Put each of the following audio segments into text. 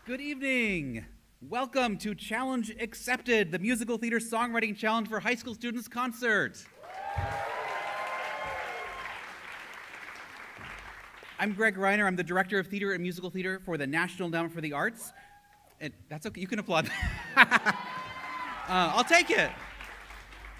Good evening. Welcome to Challenge Accepted, the Musical Theater Songwriting Challenge for High School Students concert. I'm Greg Reiner. I'm the Director of Theater and Musical Theater for the National Endowment for the Arts. And that's okay, you can applaud. I'll take it.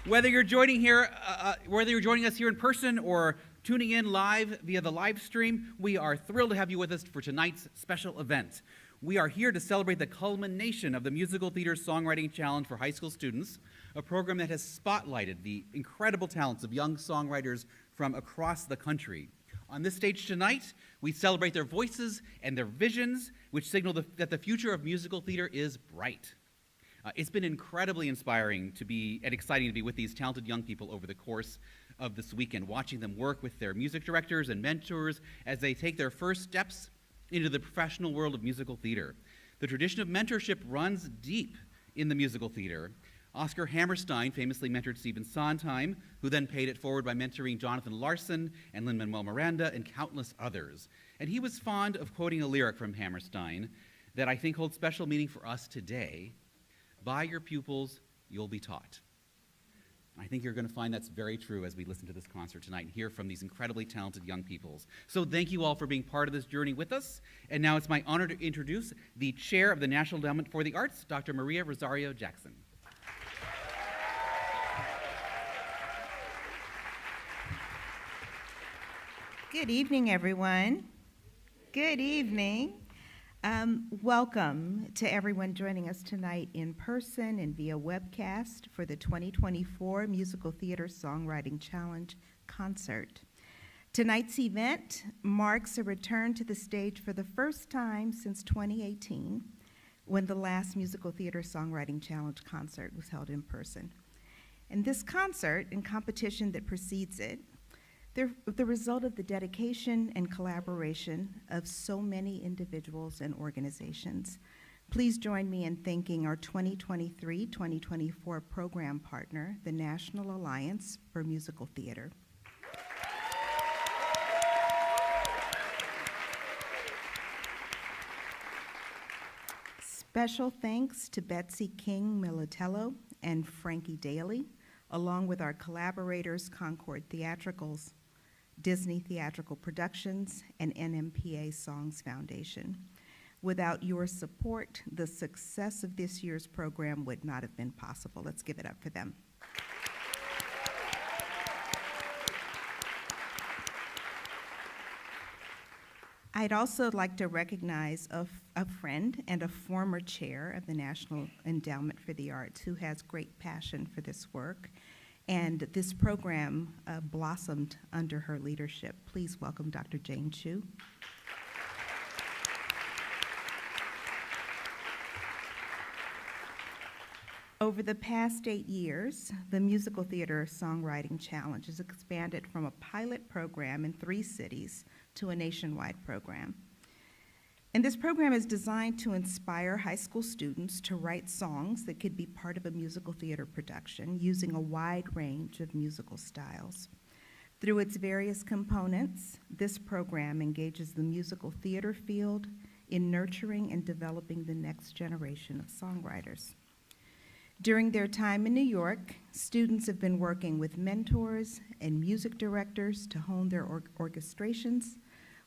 Whether you're joining us here in person or tuning in live via the live stream, we are thrilled to have you with us for tonight's special event. We are here to celebrate the culmination of the Musical Theater Songwriting Challenge for high school students, a program that has spotlighted the incredible talents of young songwriters from across the country. On this stage tonight, we celebrate their voices and their visions, which signal that the future of musical theater is bright. It's been incredibly inspiring and exciting to be with these talented young people over the course of this weekend, watching them work with their music directors and mentors as they take their first steps into the professional world of musical theater. The tradition of mentorship runs deep in the musical theater. Oscar Hammerstein famously mentored Stephen Sondheim, who then paid it forward by mentoring Jonathan Larson and Lin-Manuel Miranda and countless others. And he was fond of quoting a lyric from Hammerstein that I think holds special meaning for us today: "By your pupils, you'll be taught." I think you're going to find that's very true as we listen to this concert tonight and hear from these incredibly talented young people. So thank you all for being part of this journey with us. And now it's my honor to introduce the Chair of the National Endowment for the Arts, Dr. Maria Rosario Jackson. Good evening, everyone. Good evening. Welcome to everyone joining us tonight in person and via webcast for the 2024 Musical Theater Songwriting Challenge concert. Tonight's event marks a return to the stage for the first time since 2018, when the last Musical Theater Songwriting Challenge concert was held in person. And this concert and competition that precedes it, they're the result of the dedication and collaboration of so many individuals and organizations. Please join me in thanking our 2023-2024 program partner, the National Alliance for Musical Theater. Special thanks to Betsy King Militello and Frankie Dailey, along with our collaborators, Concord Theatricals, Disney Theatrical Productions, and NMPA Songs Foundation. Without your support, the success of this year's program would not have been possible. Let's give it up for them. I'd also like to recognize a friend and a former chair of the National Endowment for the Arts who has great passion for this work. And this program blossomed under her leadership. Please welcome Dr. Jane Chu. Over the past 8 years, the Musical Theater Songwriting Challenge has expanded from a pilot program in 3 cities to a nationwide program. And this program is designed to inspire high school students to write songs that could be part of a musical theater production using a wide range of musical styles. Through its various components, this program engages the musical theater field in nurturing and developing the next generation of songwriters. During their time in New York, students have been working with mentors and music directors to hone their orchestrations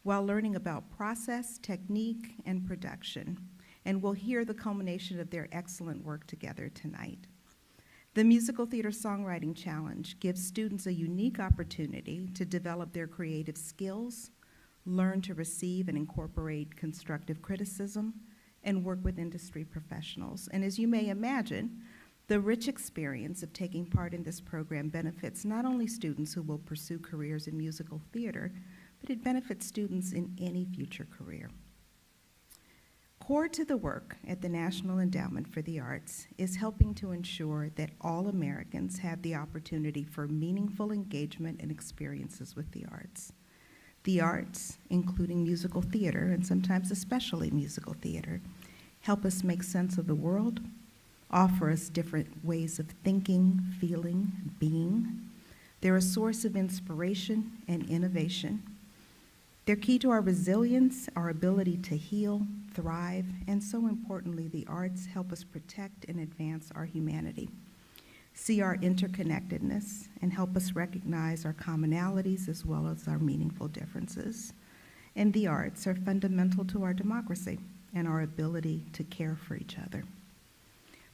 while learning about process, technique, and production. And we'll hear the culmination of their excellent work together tonight. The Musical Theater Songwriting Challenge gives students a unique opportunity to develop their creative skills, learn to receive and incorporate constructive criticism, and work with industry professionals. And as you may imagine, the rich experience of taking part in this program benefits not only students who will pursue careers in musical theater, but it benefits students in any future career. Core to the work at the National Endowment for the Arts is helping to ensure that all Americans have the opportunity for meaningful engagement and experiences with the arts. The arts, including musical theater, and sometimes especially musical theater, help us make sense of the world, offer us different ways of thinking, feeling, being. They're a source of inspiration and innovation. They're key to our resilience, our ability to heal, thrive, and so importantly, the arts help us protect and advance our humanity, see our interconnectedness, and help us recognize our commonalities as well as our meaningful differences. And the arts are fundamental to our democracy and our ability to care for each other.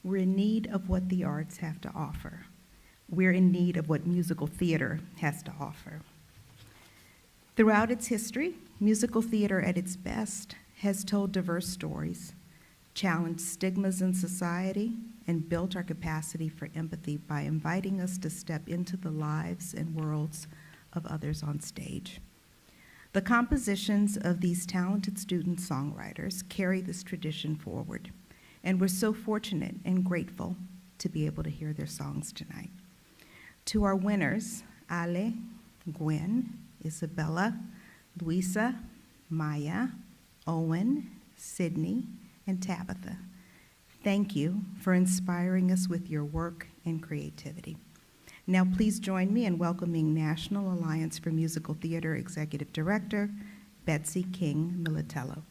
We're in need of what the arts have to offer. We're in need of what musical theater has to offer. Throughout its history, musical theater at its best has told diverse stories, challenged stigmas in society, and built our capacity for empathy by inviting us to step into the lives and worlds of others on stage. The compositions of these talented student songwriters carry this tradition forward, and we're so fortunate and grateful to be able to hear their songs tonight. To our winners, Ale, Gwen, Isabella, Luisa, Maya, Owen, Sydney, and Tabitha, thank you for inspiring us with your work and creativity. Now please join me in welcoming National Alliance for Musical Theater Executive Director, Betsy King Militello.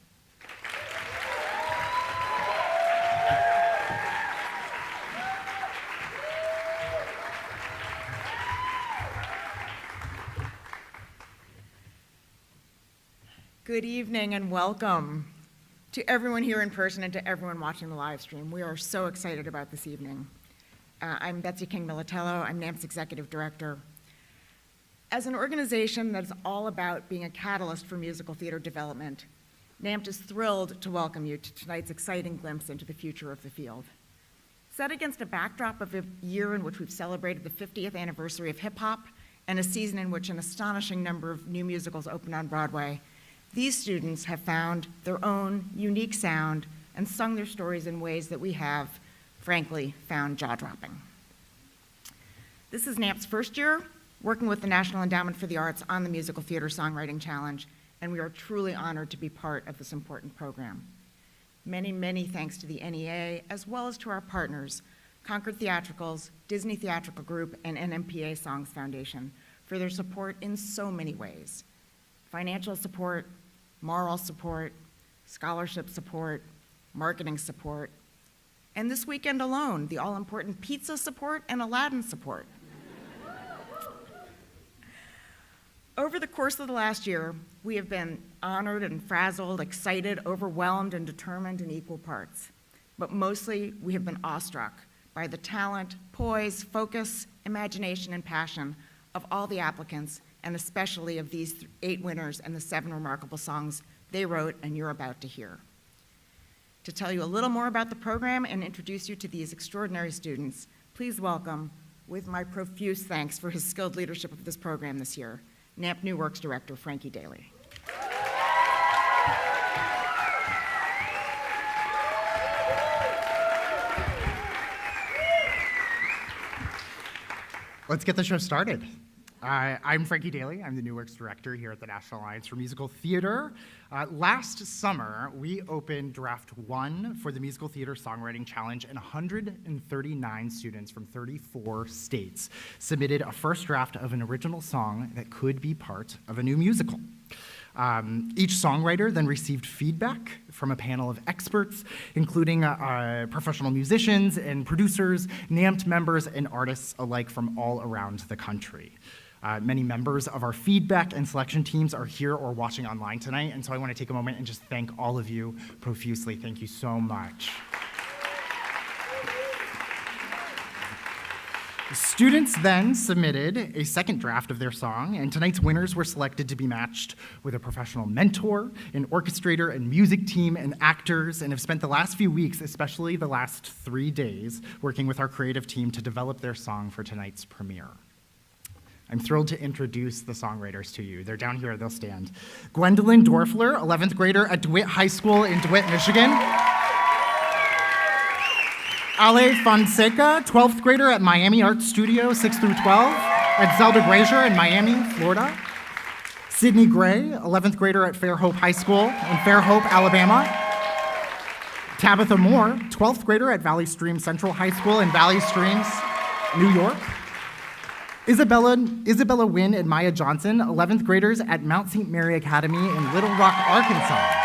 Good evening and welcome to everyone here in person and to everyone watching the live stream. We are so excited about this evening. I'm Betsy King Militello. I'm NAMP's Executive Director. As an organization that is all about being a catalyst for musical theater development, NAMP is thrilled to welcome you to tonight's exciting glimpse into the future of the field. Set against a backdrop of a year in which we've celebrated the 50th anniversary of hip hop and a season in which an astonishing number of new musicals opened on Broadway, these students have found their own unique sound and sung their stories in ways that we have, frankly, found jaw-dropping. This is NAMP's first year working with the National Endowment for the Arts on the Musical Theater Songwriting Challenge, and we are truly honored to be part of this important program. Many, many thanks to the NEA, as well as to our partners, Concord Theatricals, Disney Theatrical Group, and NMPA Songs Foundation, for their support in so many ways. Financial support, moral support, scholarship support, marketing support, and this weekend alone, the all-important pizza support and Aladdin support. Over the course of the last year, we have been honored and frazzled, excited, overwhelmed, and determined in equal parts. But mostly, we have been awestruck by the talent, poise, focus, imagination, and passion of all the applicants, and especially of these 8 winners and the 7 remarkable songs they wrote and you're about to hear. To tell you a little more about the program and introduce you to these extraordinary students, please welcome, with my profuse thanks for his skilled leadership of this program this year, NAMP New Works Director, Frankie Dailey. Let's get the show started. I'm Frankie Dailey. I'm the New Works Director here at the National Alliance for Musical Theater. Last summer, we opened Draft 1 for the Musical Theater Songwriting Challenge, and 139 students from 34 states submitted a first draft of an original song that could be part of a new musical. Each songwriter then received feedback from a panel of experts, including professional musicians and producers, NAMPed members, and artists alike from all around the country. Many members of our feedback and selection teams are here or watching online tonight, and so I want to take a moment and just thank all of you profusely. Thank you so much. Students then submitted a second draft of their song, and tonight's winners were selected to be matched with a professional mentor, an orchestrator and music team, and actors, and have spent the last few weeks, especially the last 3 days, working with our creative team to develop their song for tonight's premiere. I'm thrilled to introduce the songwriters to you. They're down here, they'll stand. Gwendolyn Dorfler, 11th grader at DeWitt High School in DeWitt, Michigan. Ale Fonseca, 12th grader at Miami Art Studio, 6 through 12, at Zelda Grazier in Miami, Florida. Sydney Gray, 11th grader at Fairhope High School in Fairhope, Alabama. Tabitha Moore, 12th grader at Valley Stream Central High School in Valley Streams, New York. Isabella Wynn and Maya Johnson, 11th graders at Mount St. Mary Academy in Little Rock, Arkansas.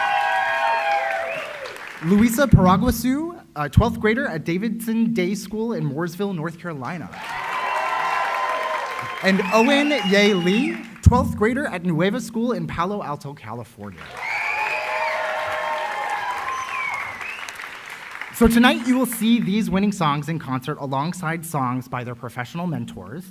Luisa Paraguasu, a 12th grader at Davidson Day School in Mooresville, North Carolina. And Owen Ye Lee, 12th grader at Nueva School in Palo Alto, California. So tonight you will see these winning songs in concert alongside songs by their professional mentors,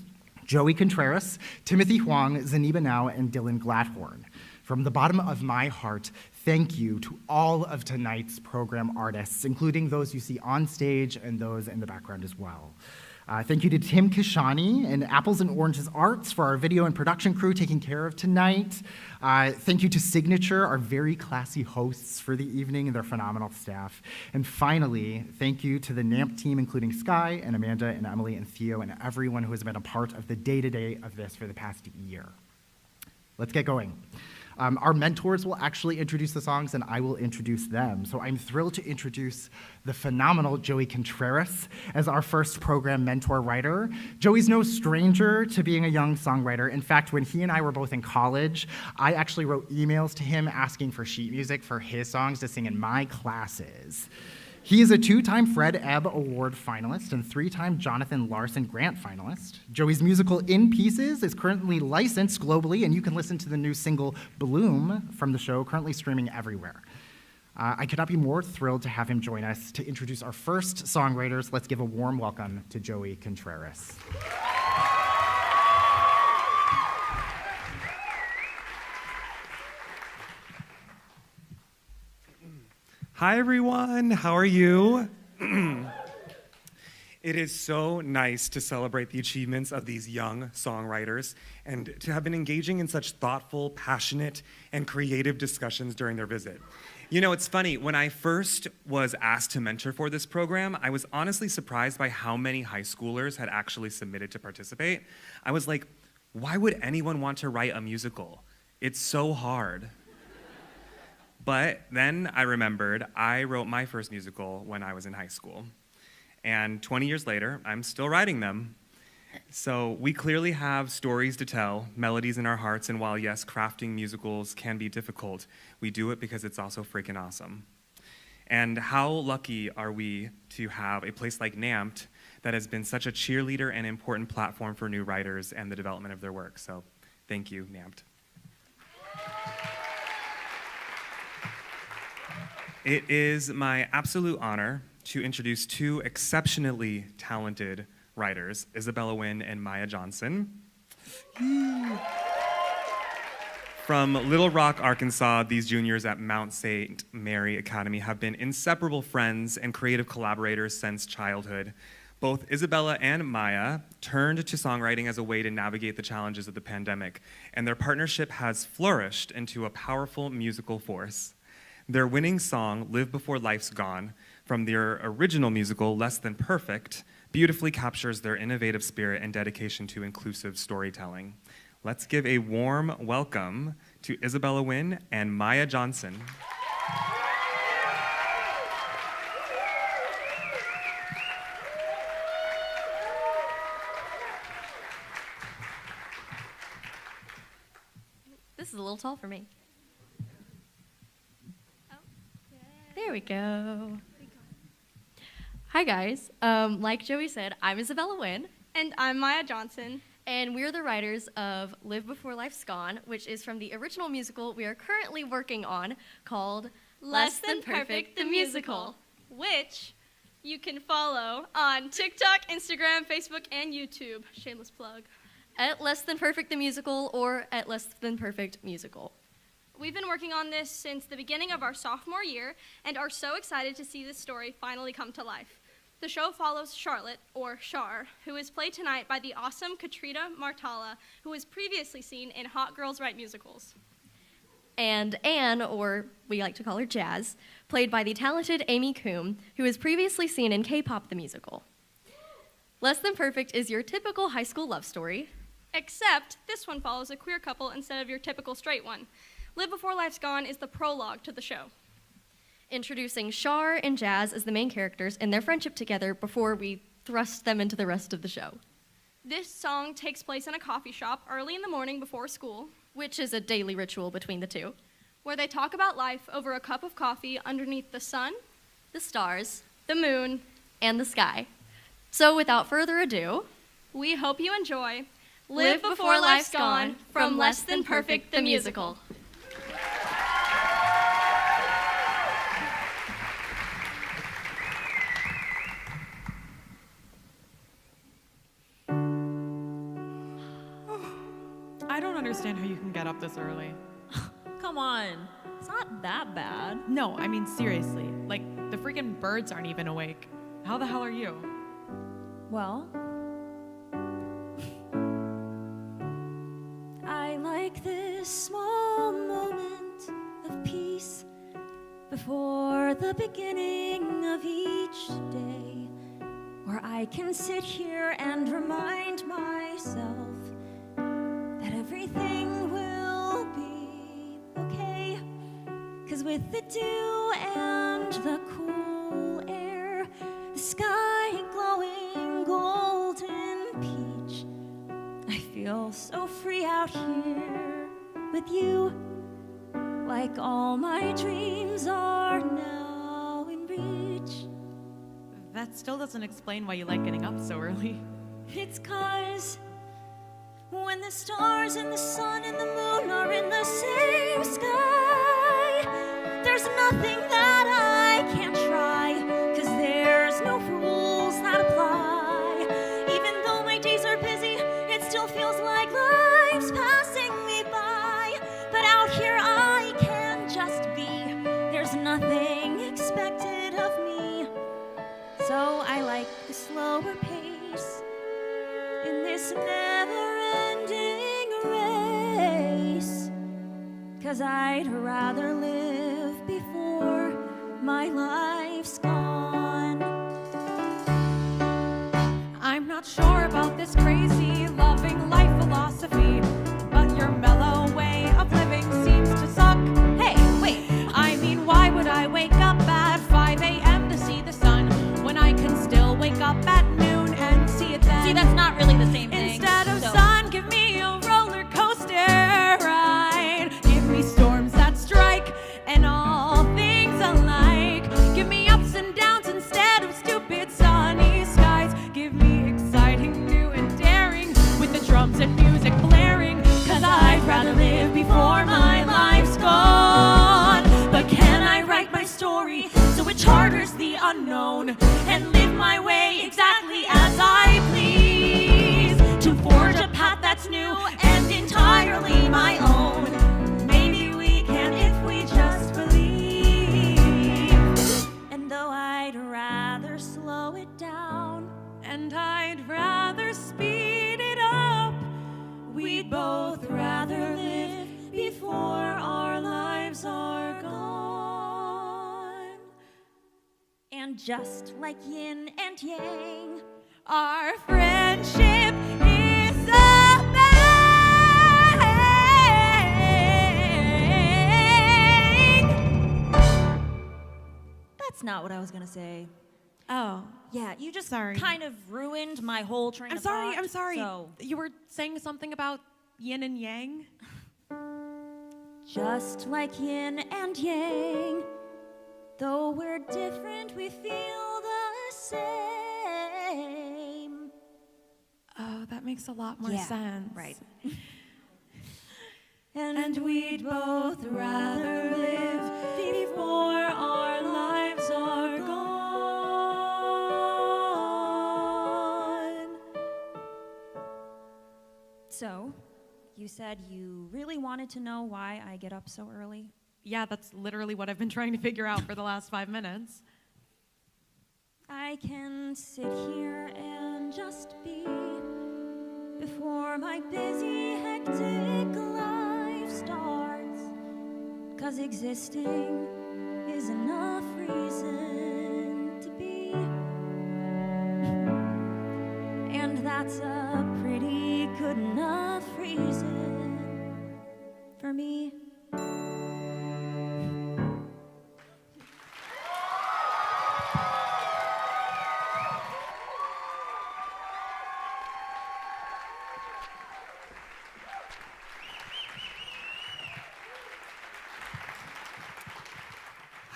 Joey Contreras, Timothy Huang, Zaniba Now, and Dylan Gladhorn. From the bottom of my heart, thank you to all of tonight's program artists, including those you see on stage and those in the background as well. Thank you to Tim Kishani and Apples and Oranges Arts for our video and production crew taking care of tonight. Thank you to Signature, our very classy hosts for the evening, and their phenomenal staff. And finally, thank you to the NAMP team, including Sky and Amanda and Emily and Theo and everyone who has been a part of the day-to-day of this for the past year. Let's get going. Our mentors will actually introduce the songs, and I will introduce them. So I'm thrilled to introduce the phenomenal Joey Contreras as our first program mentor writer. Joey's no stranger to being a young songwriter. In fact, when he and I were both in college, I actually wrote emails to him asking for sheet music for his songs to sing in my classes. He is a 2-time Fred Ebb Award finalist and 3-time Jonathan Larson Grant finalist. Joey's musical In Pieces is currently licensed globally, and you can listen to the new single Bloom from the show, currently streaming everywhere. I could not be more thrilled to have him join us to introduce our first songwriters. Let's give a warm welcome to Joey Contreras. Hi, everyone. How are you? It is so nice to celebrate the achievements of these young songwriters and to have been engaging in such thoughtful, passionate, and creative discussions during their visit. You know, it's funny, when I first was asked to mentor for this program, I was honestly surprised by how many high schoolers had actually submitted to participate. I was like, why would anyone want to write a musical? It's so hard. But then I remembered I wrote my first musical when I was in high school. And 20 years later, I'm still writing them. So we clearly have stories to tell, melodies in our hearts, and while yes, crafting musicals can be difficult, we do it because it's also freaking awesome. And how lucky are we to have a place like NAMT that has been such a cheerleader and important platform for new writers and the development of their work. So thank you, NAMT. It is my absolute honor to introduce 2 exceptionally talented writers, Isabella Wynn and Maya Johnson. From Little Rock, Arkansas, these juniors at Mount St. Mary Academy have been inseparable friends and creative collaborators since childhood. Both Isabella and Maya turned to songwriting as a way to navigate the challenges of the pandemic, and their partnership has flourished into a powerful musical force. Their winning song, Live Before Life's Gone, from their original musical, Less Than Perfect, beautifully captures their innovative spirit and dedication to inclusive storytelling. Let's give a warm welcome to Isabella Wynn and Maya Johnson. This is a little tall for me. There we go. Hi, guys. Like Joey said, I'm Isabella Wynn. And I'm Maya Johnson. And we're the writers of Live Before Life's Gone, which is from the original musical we are currently working on called Less Than Perfect, the Musical, which you can follow on TikTok, Instagram, Facebook, and YouTube. Shameless plug. At Less Than Perfect the Musical or at Less Than Perfect Musical. We've been working on this since the beginning of our sophomore year and are so excited to see this story finally come to life. The show follows Charlotte, or Char, who is played tonight by the awesome Katrina Martala, who was previously seen in Hot Girls Write Musicals. And Anne, or we like to call her Jazz, played by the talented Amy Coombe, who was previously seen in K-Pop the Musical. Less Than Perfect is your typical high school love story. Except this one follows a queer couple instead of your typical straight one. Live Before Life's Gone is the prologue to the show. Introducing Char and Jazz as the main characters and their friendship together before we thrust them into the rest of the show. This song takes place in a coffee shop early in the morning before school, which is a daily ritual between the two, where they talk about life over a cup of coffee underneath the sun, the stars, the moon. and the sky. So without further ado, We hope you enjoy Live Before Life's Gone from Less Than Perfect the Musical. I don't understand how you can get up this early. Come on, it's not that bad. No, I mean seriously. Like, the freaking birds aren't even awake. How the hell are you? Well, I like this small moment of peace before the beginning of each day, where I can sit here and remind myself that everything will be okay. 'Cause with the dew and the cool air, the sky glowing golden peach, I feel so free out here with you, like all my dreams are now in reach. That still doesn't explain why you like getting up so early. It's 'cause when the stars and the sun and the moon are in the same sky, there's nothing that I can't try, 'cause there's no rules that apply. Even though my days are busy, it still feels like life's passing me by. But out here I can just be, there's nothing expected of me. So I like the slower pace in this never-ending race, 'cause I'd rather live before my life's gone. I'm not sure about this crazy loving life philosophy, but your mellow way of living seems to suck. Hey, wait, I mean, why would I wake up at 5 a.m. to see the sun when I can still wake up at noon and see it then? see, that's not really the same thing. Instead of So- sun, give me a roller coaster ride. Give me storms that strike and all things alike. Give me ups and downs instead of stupid sunny skies. Give me exciting, new and daring with the drums and music blaring. 'Cause I'd rather live before my life's gone. But can I write my story so it charters the unknown and live my way exactly as I please, to forge a path that's new and entirely my own? Maybe we can if we just believe. And though I'd rather slow it down, And I'd rather speed it up, we'd both rather live before our lives are gone. And just like yin and yang, our friendship is a bang. that's not what I was gonna say. Oh, Yeah, you just Sorry. kind of ruined my whole train I'm of sorry, thought. I'm sorry. So, You were saying something about yin and yang? just like yin and yang, though we're different, we feel the same. Oh, that makes a lot more Yeah, sense. right. And we'd both rather live before our lives are gone. So, you said you really wanted to know why I get up so early? Yeah, that's literally what I've been trying to figure out for the last 5 minutes. I can sit here and just be before my busy, hectic life starts. 'Cause existing is enough reason to be. And that's a pretty good enough reason for me.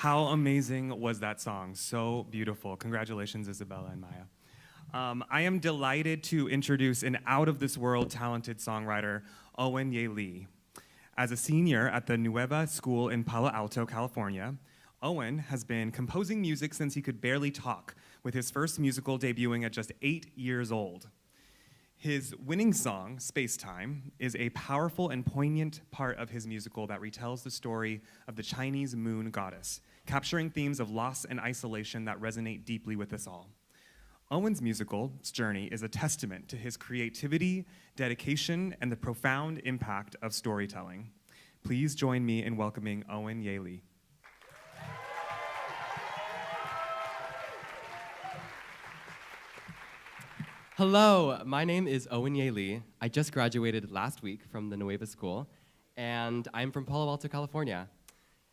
How amazing was that song? So beautiful. Congratulations, Isabella and Maya. I am delighted to introduce an out-of-this-world talented songwriter, Owen Ye Lee. As a senior at the Nueva School in Palo Alto, California, Owen has been composing music since he could barely talk, with his first musical debuting at just 8 years old. His winning song, Spacetime, is a powerful and poignant part of his musical that retells the story of the Chinese moon goddess, capturing themes of loss and isolation that resonate deeply with us all. Owen's musical journey is a testament to his creativity, dedication, and the profound impact of storytelling. Please join me in welcoming Owen Ye Lee. Hello, my name is Owen Ye Lee. I just graduated last week from the Nueva School, and I'm from Palo Alto, California.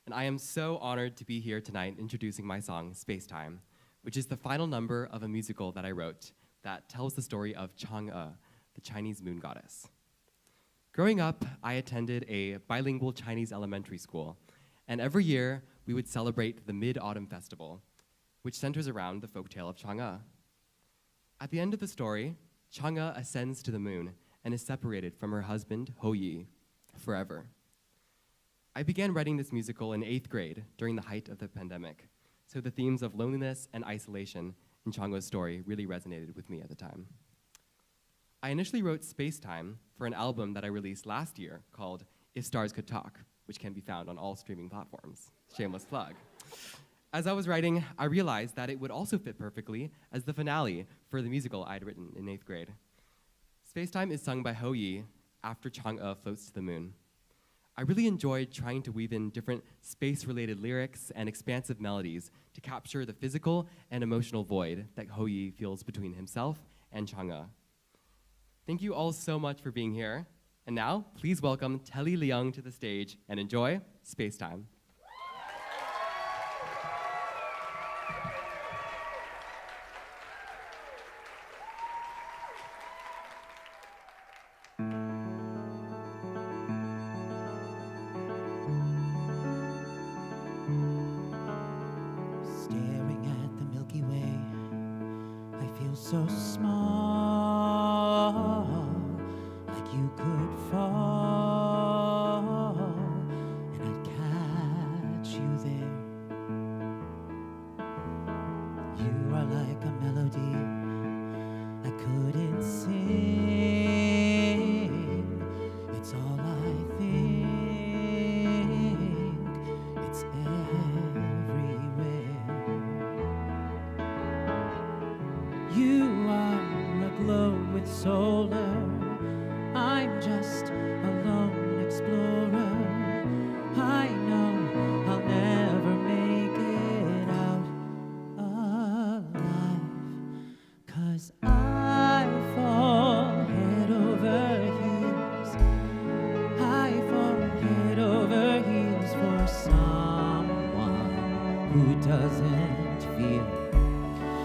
And I am so honored to be here tonight introducing my song, Spacetime, which is the final number of a musical that I wrote that tells the story of Chang'e, the Chinese moon goddess. Growing up, I attended a bilingual Chinese elementary school, and every year we would celebrate the Mid-Autumn Festival, which centers around the folktale of Chang'e. At the end of the story, Chang'e ascends to the moon and is separated from her husband, Hou Yi, forever. I began writing this musical in 8th grade during the height of the pandemic, so the themes of loneliness and isolation in Chang'e's story really resonated with me at the time. I initially wrote Spacetime for an album that I released last year called If Stars Could Talk, which can be found on all streaming platforms. Shameless plug. As I was writing, I realized that it would also fit perfectly as the finale for the musical I'd written in 8th grade. Spacetime is sung by Hou Yi after Chang'e floats to the moon. I really enjoyed trying to weave in different space-related lyrics and expansive melodies to capture the physical and emotional void that Hou Yi feels between himself and Chang'e. Thank you all so much for being here. And now, please welcome Telly Leung to the stage and enjoy Spacetime. So small, like you could fall, and I'd catch you there. You are like a melody I couldn't sing. It's all I think. It's everywhere. You are aglow with solar. I'm just a lone explorer. I know I'll never make it out alive, 'cause I fall head over heels. I fall head over heels for someone who doesn't feel,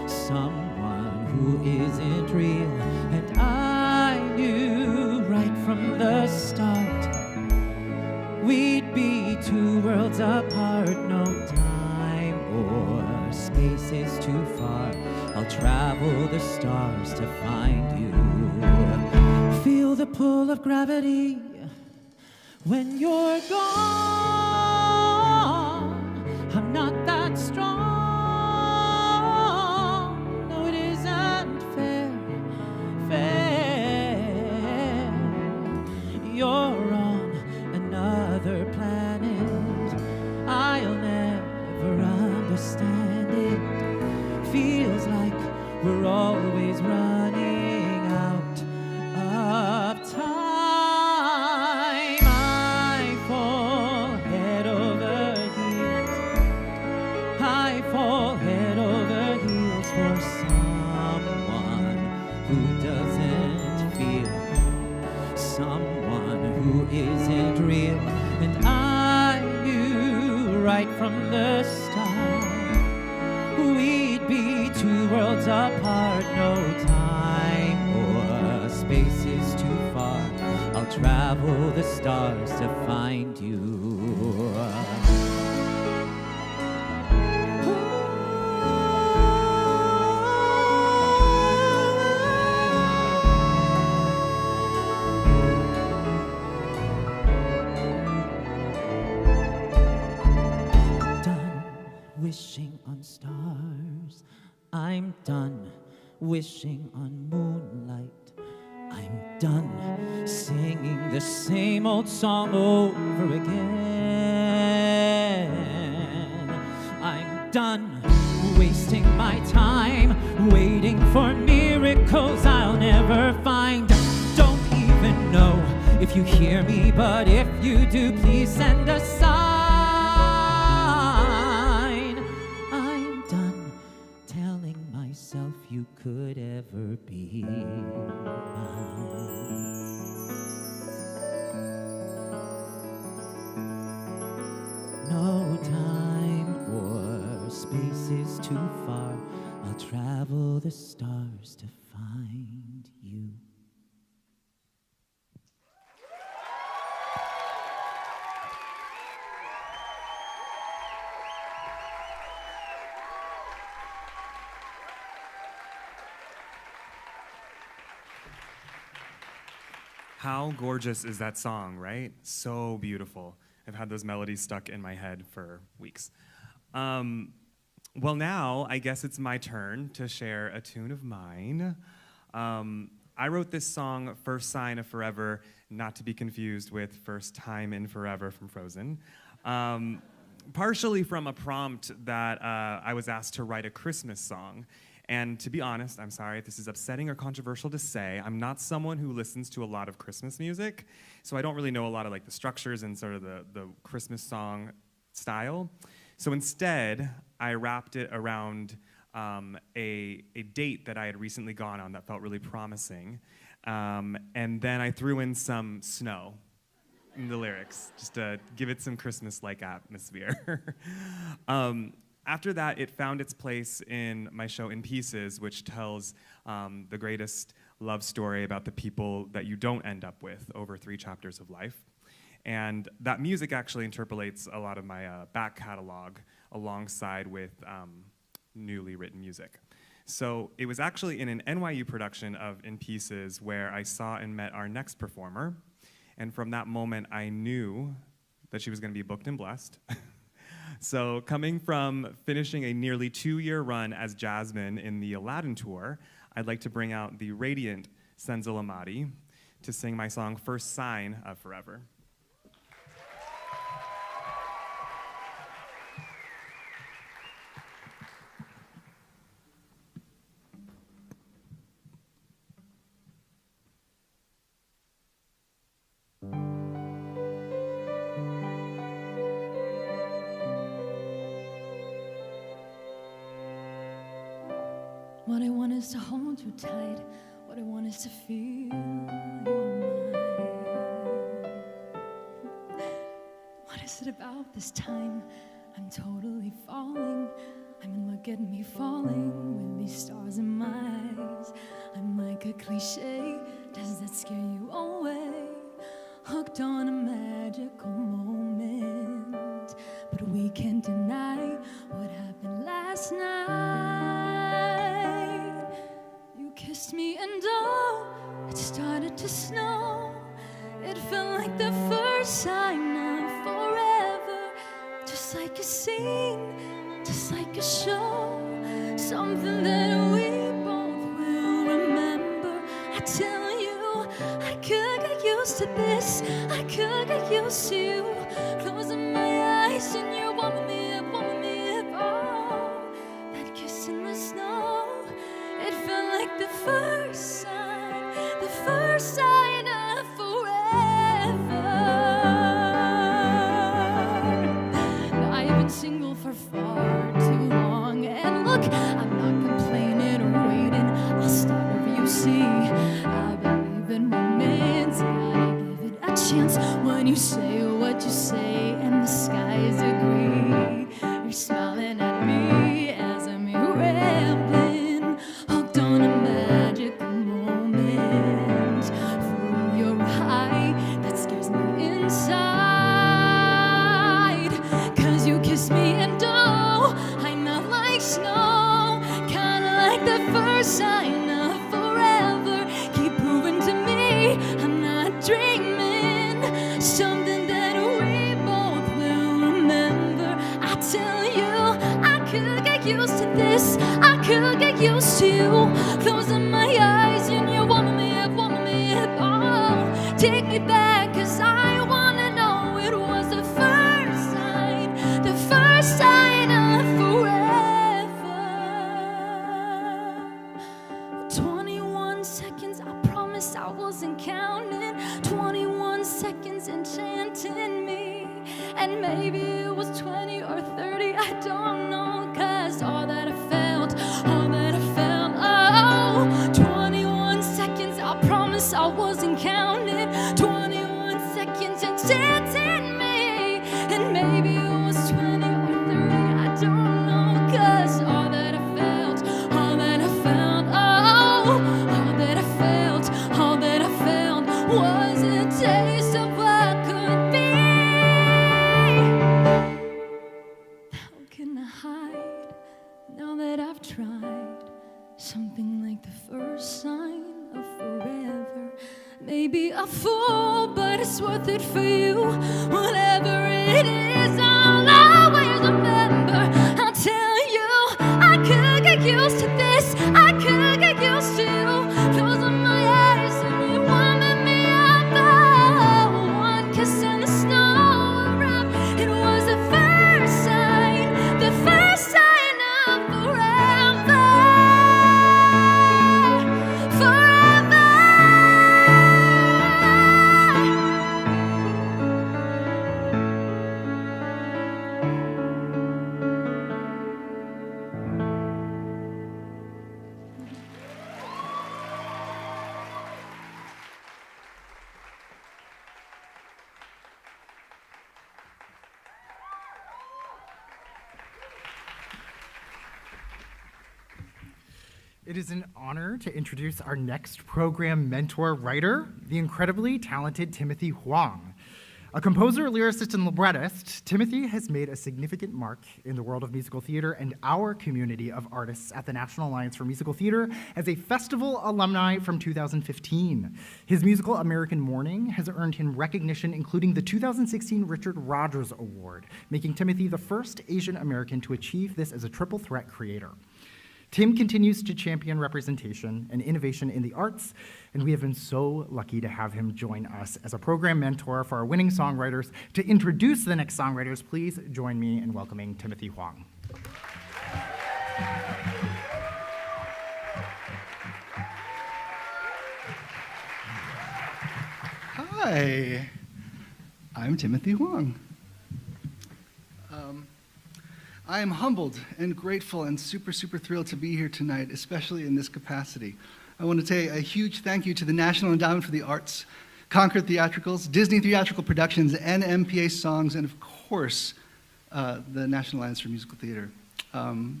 someone who isn't real. And I knew right from the start we'd be two worlds apart. No time or space is too far. I'll travel the stars to find you. Feel the pull of gravity when you're gone. I'm not that strong. You're on another planet. I'll never understand it. Feels like we're always running out of time. I fall head over heels. I fall head over heels for someone who doesn't feel, someone who isn't real. And I knew right from the start we'd be two worlds apart. No time or space is too far. I'll travel the stars to find you. wishing on stars. I'm done wishing on moonlight. I'm done singing the same old song over again. I'm done wasting my time waiting for miracles I'll never find. Don't even know if you hear me, but if you do, please send a sign. I'm done telling myself you could ever be mine. No time or space is too far. I'll travel the stars to find you. How gorgeous is that song, right? So beautiful. I've had those melodies stuck in my head for weeks. Well, now I guess it's my turn to share a tune of mine. I wrote this song, First Sign of Forever, not to be confused with First Time in Forever from Frozen. Partially from a prompt that I was asked to write a Christmas song. And to be honest, I'm sorry if this is upsetting or controversial to say, I'm not someone who listens to a lot of Christmas music, so I don't really know a lot of like the structures and sort of the Christmas song style. So instead, I wrapped it around a date that I had recently gone on that felt really promising. And then I threw in some snow in the lyrics, just to give it some Christmas-like atmosphere. After that, it found its place in my show In Pieces, which tells the greatest love story about the people that you don't end up with over 3 chapters of life. And that music actually interpolates a lot of my back catalog alongside with newly written music. So it was actually in an NYU production of In Pieces where I saw and met our next performer. And from that moment, I knew that she was going to be booked and blessed. So coming from finishing a nearly 2-year run as Jasmine in the Aladdin tour, I'd like to bring out the radiant Senza Lamati to sing my song First Sign of Forever. What I want is to hold you tight. What I want is to feel you're mine. What is it about this time? I'm totally falling. I mean, look at me falling with these stars in my eyes. I'm like a cliche. Does that scare you away? Hooked on a magical moment, but we can't deny what happened last night. You kissed me and oh, it started to snow. It felt like the first sign of forever, just like a scene, just like a show, something that we both will remember. I tell you, I could get used to this, I could get used to you, closing my eyes and you're warming me up, oh, that kiss in the snow, it felt like the first sign of forever. Now I've been single for far too long, and look, I'm not complaining or waiting, I'll start over, you see, I believe in romance, gotta give it a chance. When you say what you say and the skies agree, you're smiling at me as I'm here rambling, hooked on a magical moment, through your eye that scares me inside, 'cause you kiss me and oh, I melt like snow, kinda like the first sign of forever, keep proving to me I'm not dreaming, something that we both will remember. I tell you, I Take me back, 'cause I wanna know it was the first sign of forever. 21 seconds, I promise I wasn't counting. 21 seconds enchanting me. And maybe it was 20 or 30, I don't know, 'cause all that I felt, oh, 21 seconds, I promise I wasn't counting. 21 seconds enchanting me. And maybe it was 20 or 30, I don't know, 'cause all that I felt, oh, all that I felt was a taste of what could be. How can I hide now that I've tried something like the first sign of forever? Maybe a fool, but it's worth it for you. Whatever it is, I'll always remember. I'll tell you, I could get used to this. I could get used to closing my eyes and you warming me up. Oh, one kiss and the snow arrived. It was the first sign of forever. Forever. It is an honor to introduce our next program mentor writer, the incredibly talented Timothy Huang. A composer, lyricist, and librettist, Timothy has made a significant mark in the world of musical theater and our community of artists at the National Alliance for Musical Theater as a festival alumni from 2015. His musical American Morning has earned him recognition, including the 2016 Richard Rodgers Award, making Timothy the first Asian American to achieve this as a triple threat creator. Tim continues to champion representation and innovation in the arts, and we have been so lucky to have him join us as a program mentor for our winning songwriters. To introduce the next songwriters, please join me in welcoming Timothy Huang. Hi, I'm Timothy Huang. I am humbled and grateful and super thrilled to be here tonight, especially in this capacity. I want to say a huge thank you to the National Endowment for the Arts, Concord Theatricals, Disney Theatrical Productions, and MPA Songs, and of course, the National Alliance for Musical Theater.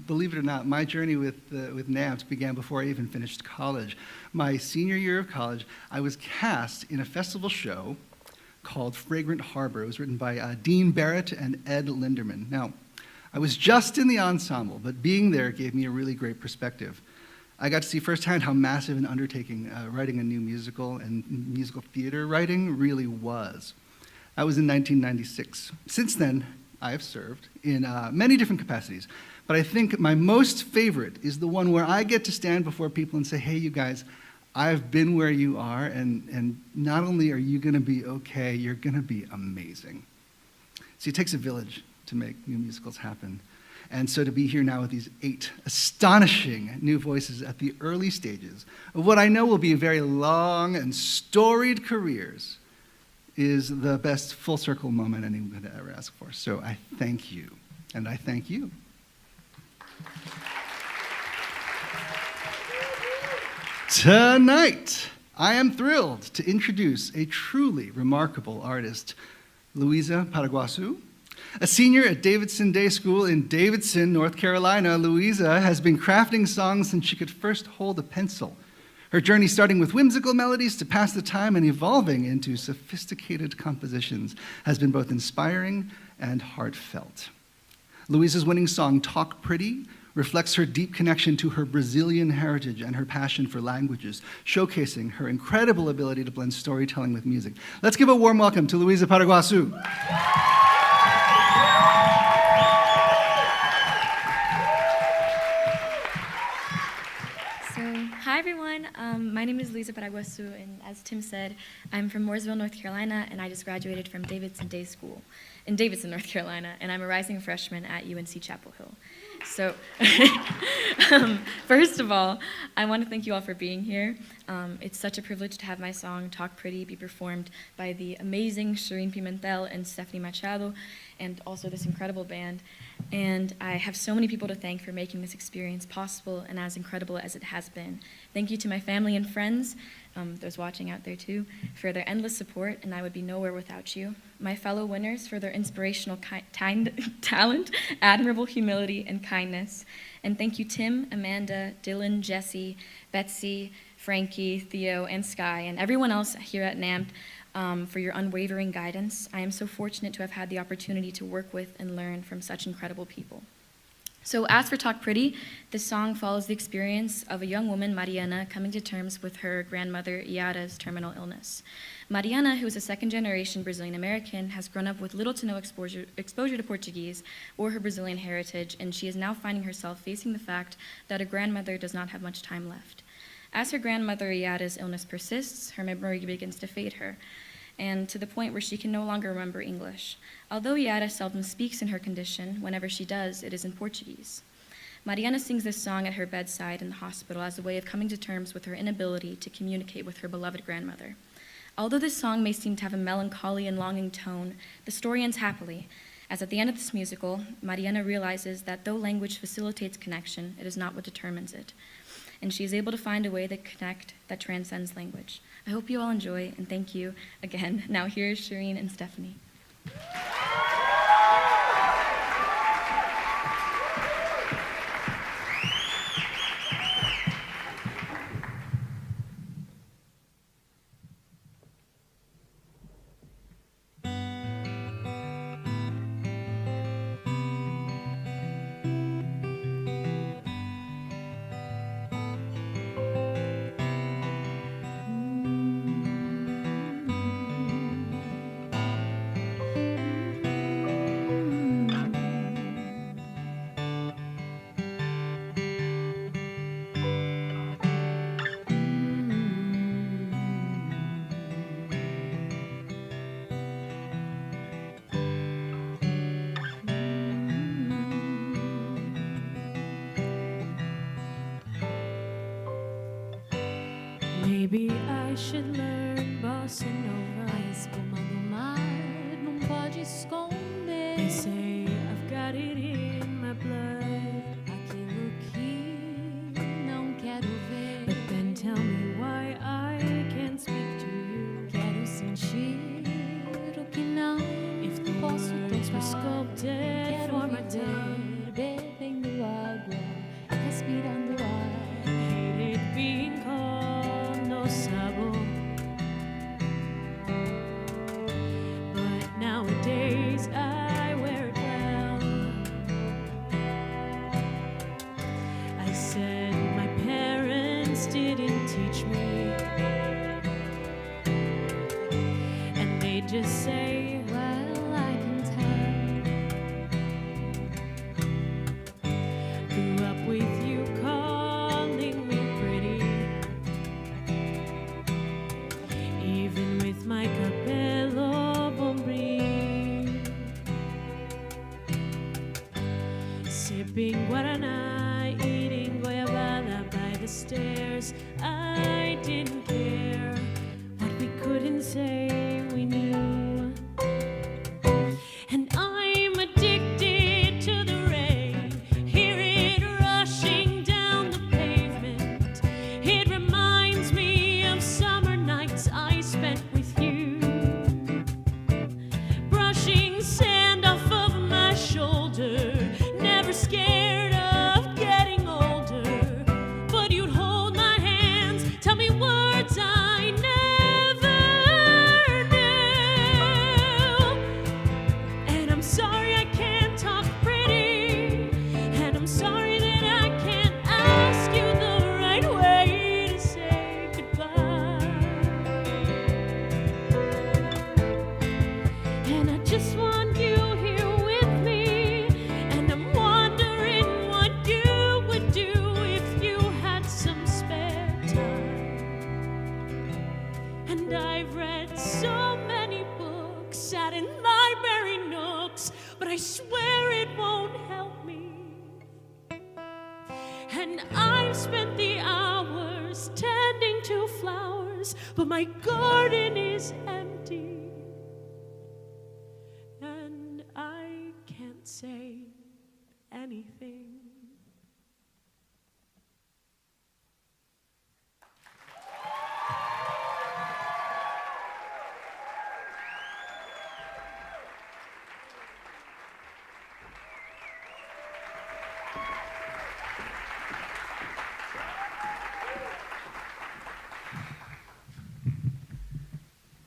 Believe it or not, my journey with NAMS began before I even finished college. My senior year of college, I was cast in a festival show called Fragrant Harbor. It was written by Dean Barrett and Ed Linderman. Now, I was just in the ensemble, but being there gave me a really great perspective. I got to see firsthand how massive an undertaking writing a new musical and musical theater writing really was. That was in 1996. Since then, I have served in many different capacities, but I think my most favorite is the one where I get to stand before people and say, hey, you guys, I've been where you are, and not only are you gonna be okay, you're gonna be amazing. See, it takes a village to make new musicals happen. And so to be here now with these 8 astonishing new voices at the early stages of what I know will be very long and storied careers is the best full circle moment anyone could ever ask for. So I thank you, and I thank you. Tonight, I am thrilled to introduce a truly remarkable artist, Louisa Paraguasu. A senior at Davidson Day School in Davidson, North Carolina, Louisa has been crafting songs since she could first hold a pencil. Her journey starting with whimsical melodies to pass the time and evolving into sophisticated compositions has been both inspiring and heartfelt. Louisa's winning song, Talk Pretty, reflects her deep connection to her Brazilian heritage and her passion for languages, showcasing her incredible ability to blend storytelling with music. Let's give a warm welcome to Louisa Paraguasu. Hi Hi, everyone. My name is Lisa Paraguasu, and as Tim said, I'm from Mooresville, North Carolina, and I just graduated from Davidson Day School in Davidson, North Carolina, and I'm a rising freshman at UNC Chapel Hill. So, first of all, I want to thank you all for being here. It's such a privilege to have my song, Talk Pretty, be performed by the amazing Shireen Pimentel and Stephanie Machado, and also this incredible band. And I have so many people to thank for making this experience possible and as incredible as it has been. Thank you to my family and friends, those watching out there too, for their endless support, and I would be nowhere without you. My fellow winners for their inspirational talent, admirable humility, and kindness. And thank you, Tim, Amanda, Dylan, Jesse, Betsy, Frankie, Theo, and Sky, and everyone else here at NAMP for your unwavering guidance. I am so fortunate to have had the opportunity to work with and learn from such incredible people. So as for Talk Pretty, this song follows the experience of a young woman, Mariana, coming to terms with her grandmother, Iara's terminal illness. Mariana, who is a second-generation Brazilian-American, has grown up with little to no exposure to Portuguese or her Brazilian heritage, and she is now finding herself facing the fact that her grandmother does not have much time left. As her grandmother, Iara's illness persists, her memory begins to fade her, and to the point where she can no longer remember English. Although Iara seldom speaks in her condition, whenever she does, it is in Portuguese. Mariana sings this song at her bedside in the hospital as a way of coming to terms with her inability to communicate with her beloved grandmother. Although this song may seem to have a melancholy and longing tone, the story ends happily, as at the end of this musical, Mariana realizes that though language facilitates connection, it is not what determines it. And she is able to find a way to connect that transcends language. I hope you all enjoy, and thank you again. Now here's Shireen and Stephanie. Maybe I should learn bossa nova. A espuma do mar não pode esconder. They say I've got it in my blood. Aquilo que não quero ver. But then tell me why I can't speak to you. Quero sentir o que não posso tocar. Sculpted for my day. Bebendo água, respirando ar. Hate it being called no sabor. But nowadays I wear it well. I said my parents didn't teach me, and they just say, well, I can tell. Grew up with you calling me pretty, even with my cabello bombril. Sipping guaraná, eating goiabada by the stairs. I didn't care what we couldn't say we knew. And I'm addicted to the rain. Hear it rushing down the pavement. It reminds me of summer nights I spent with you. Brushing sand off of my shoulder. Never scared of getting older. But you'd hold my hands, tell me words swear it won't help me. And I've spent the hours tending to flowers, but my garden is empty. And I can't say anything.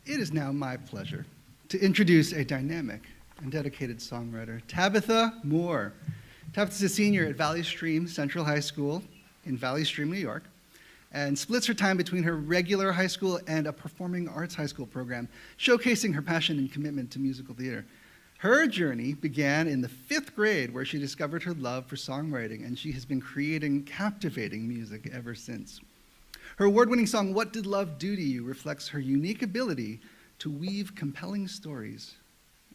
It is now my pleasure to introduce a dynamic and dedicated songwriter, Tabitha Moore. Tabitha's a senior at Valley Stream Central High School in Valley Stream, New York, and splits her time between her regular high school and a performing arts high school program, showcasing her passion and commitment to musical theater. Her journey began in the 5th grade, where she discovered her love for songwriting, and she has been creating captivating music ever since. Her award-winning song, What Did Love Do to You, reflects her unique ability to weave compelling stories.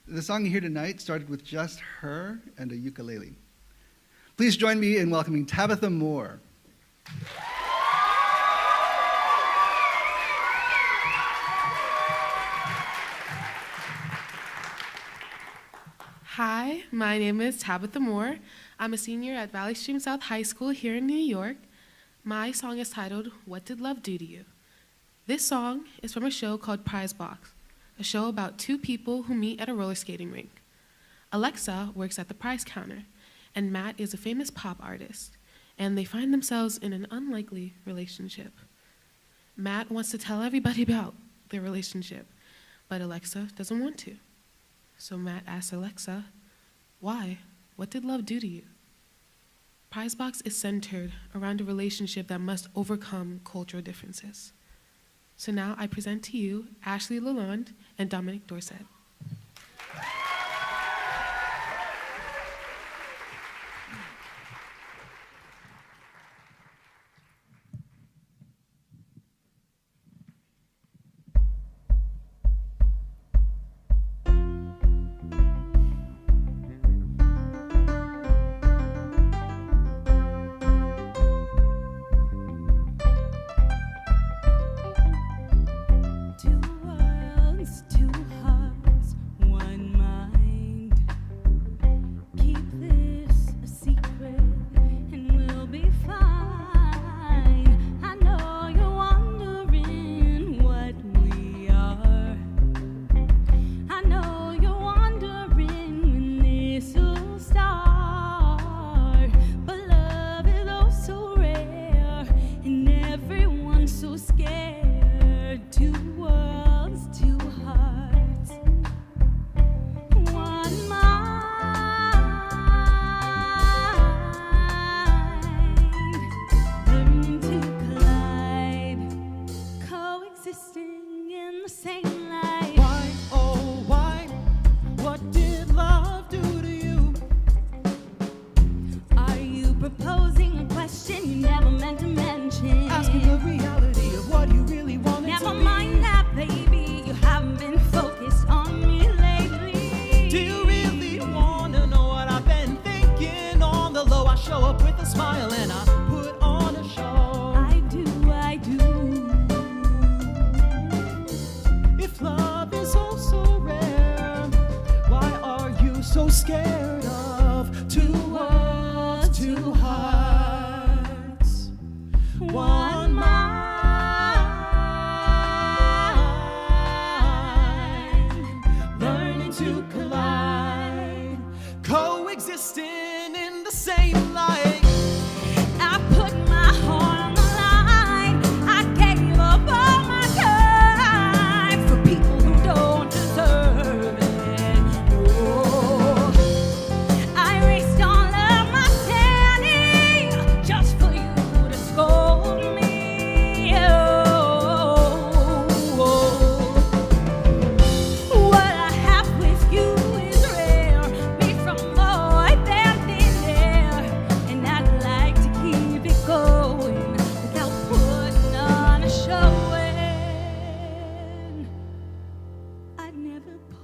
The song you hear tonight started with just her and a ukulele. Please join me in welcoming Tabitha Moore. Hi, my name is Tabitha Moore. I'm a senior at Valley Stream South High School here in New York. My song is titled, What Did Love Do to You? This song is from a show called Prize Box, a show about 2 people who meet at a roller skating rink. Alexa works at the prize counter, and Matt is a famous pop artist, and they find themselves in an unlikely relationship. Matt wants to tell everybody about their relationship, but Alexa doesn't want to. So Matt asks Alexa, why? What did love do to you? Prizebox is centered around a relationship that must overcome cultural differences. So now I present to you Ashley Lalonde and Dominic Dorset.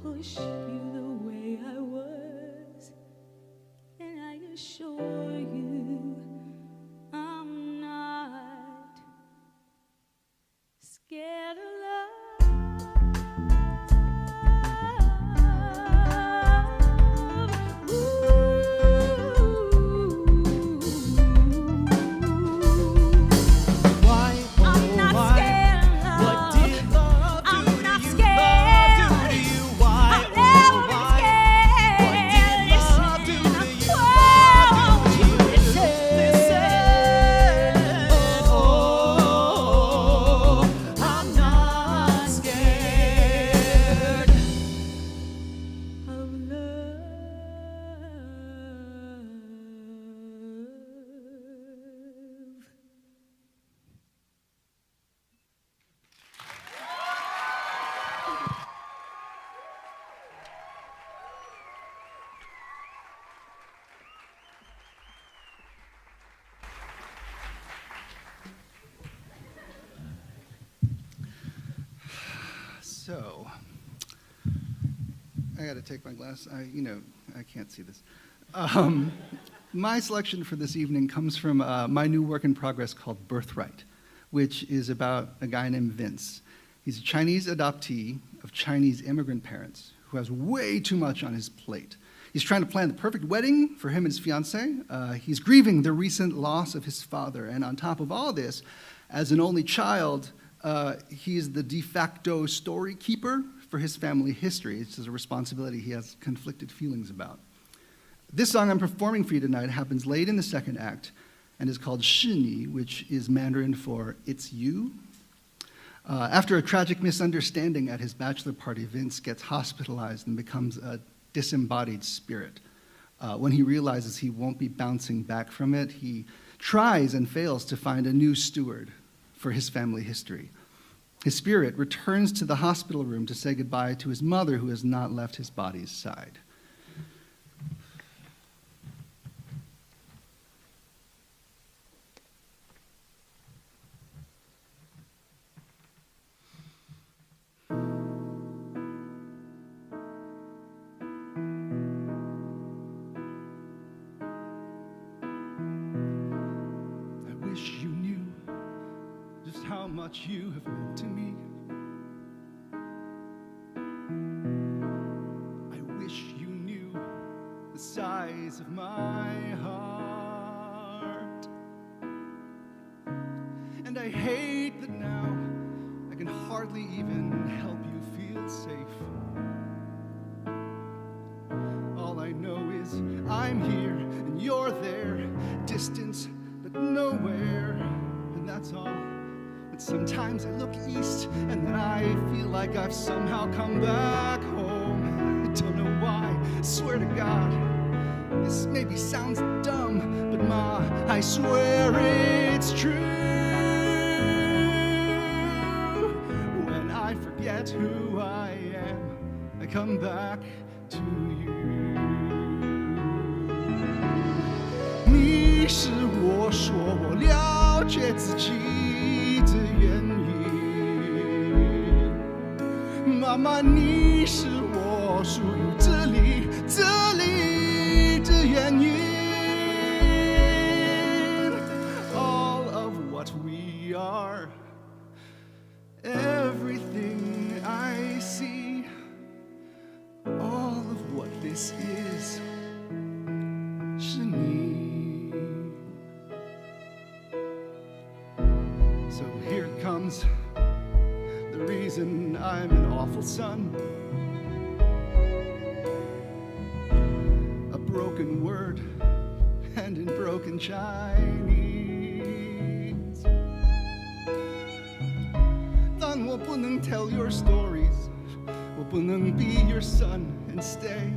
Push you the way I was. assure you I'm not scared of love. So, I got to take my glass. I can't see this. My selection for this evening comes from my new work in progress called Birthright, which is about a guy named Vince. He's a Chinese adoptee of Chinese immigrant parents who has way too much on his plate. He's trying to plan the perfect wedding for him and his fiancée. He's grieving the recent loss of his father. And on top of all this, as an only child, he is the de facto story keeper for his family history. It's a responsibility he has conflicted feelings about. This song I'm performing for you tonight happens late in the second act and is called Shi Ni, which is Mandarin for "It's You." After a tragic misunderstanding at his bachelor party, Vince gets hospitalized and becomes a disembodied spirit. When he realizes he won't be bouncing back from it, he tries and fails to find a new steward for his family history. His spirit returns to the hospital room to say goodbye to his mother, who has not left his body's side. How much you have meant to me. I wish you knew the size of my heart. And I hate that now I can hardly even help you feel safe. All I know is I'm here and you're there, distance but nowhere, and that's all. But sometimes I look east and then I feel like I've somehow come back home. I don't know why, swear to God, this maybe sounds dumb, but Ma, I swear it's true. When I forget who I am, I come back to you. 你是我说我了解自己的原因，妈妈，你是我属于这里的原因。All of what we are, everything I see, all of what this is, 是你。So here it comes, the reason I'm an awful son. A broken word and in broken Chinese. 但我不能 tell your stories, 我不能 be your son and stay.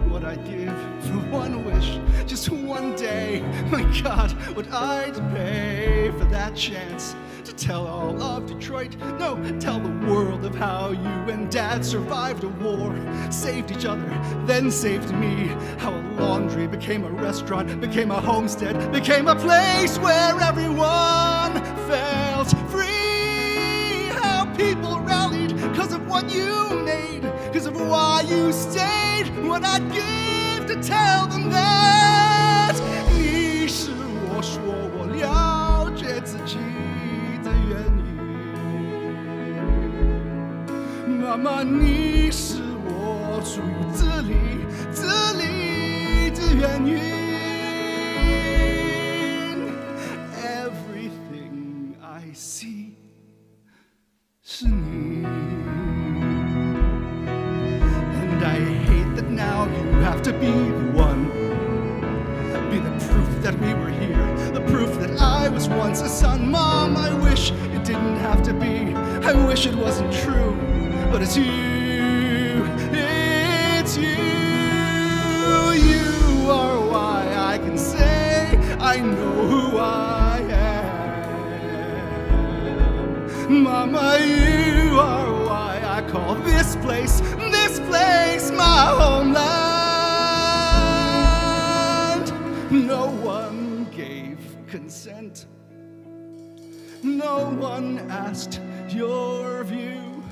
What I'd give for one wish, just one day. My God, what I'd pay for that chance to tell all of Detroit, no, tell the world of how you and Dad survived a war, saved each other, then saved me. How a laundry became a restaurant, became a homestead, became a place where everyone felt free. How people rallied because of what you made, because of why you stayed. what I'd give to tell them that 你是我说我了解自己的原因。妈妈，你是我出于自理的原因。Everything I see 是你。And I hate that now you have to be the one. Be the proof that we were here, the proof that I was once a son. Mom, I wish it didn't have to be. I wish it wasn't true, but it's you. It's you. You are why I can say I know who I am. Mama, you are why I call this place my homeland. No one gave consent. No one asked your view.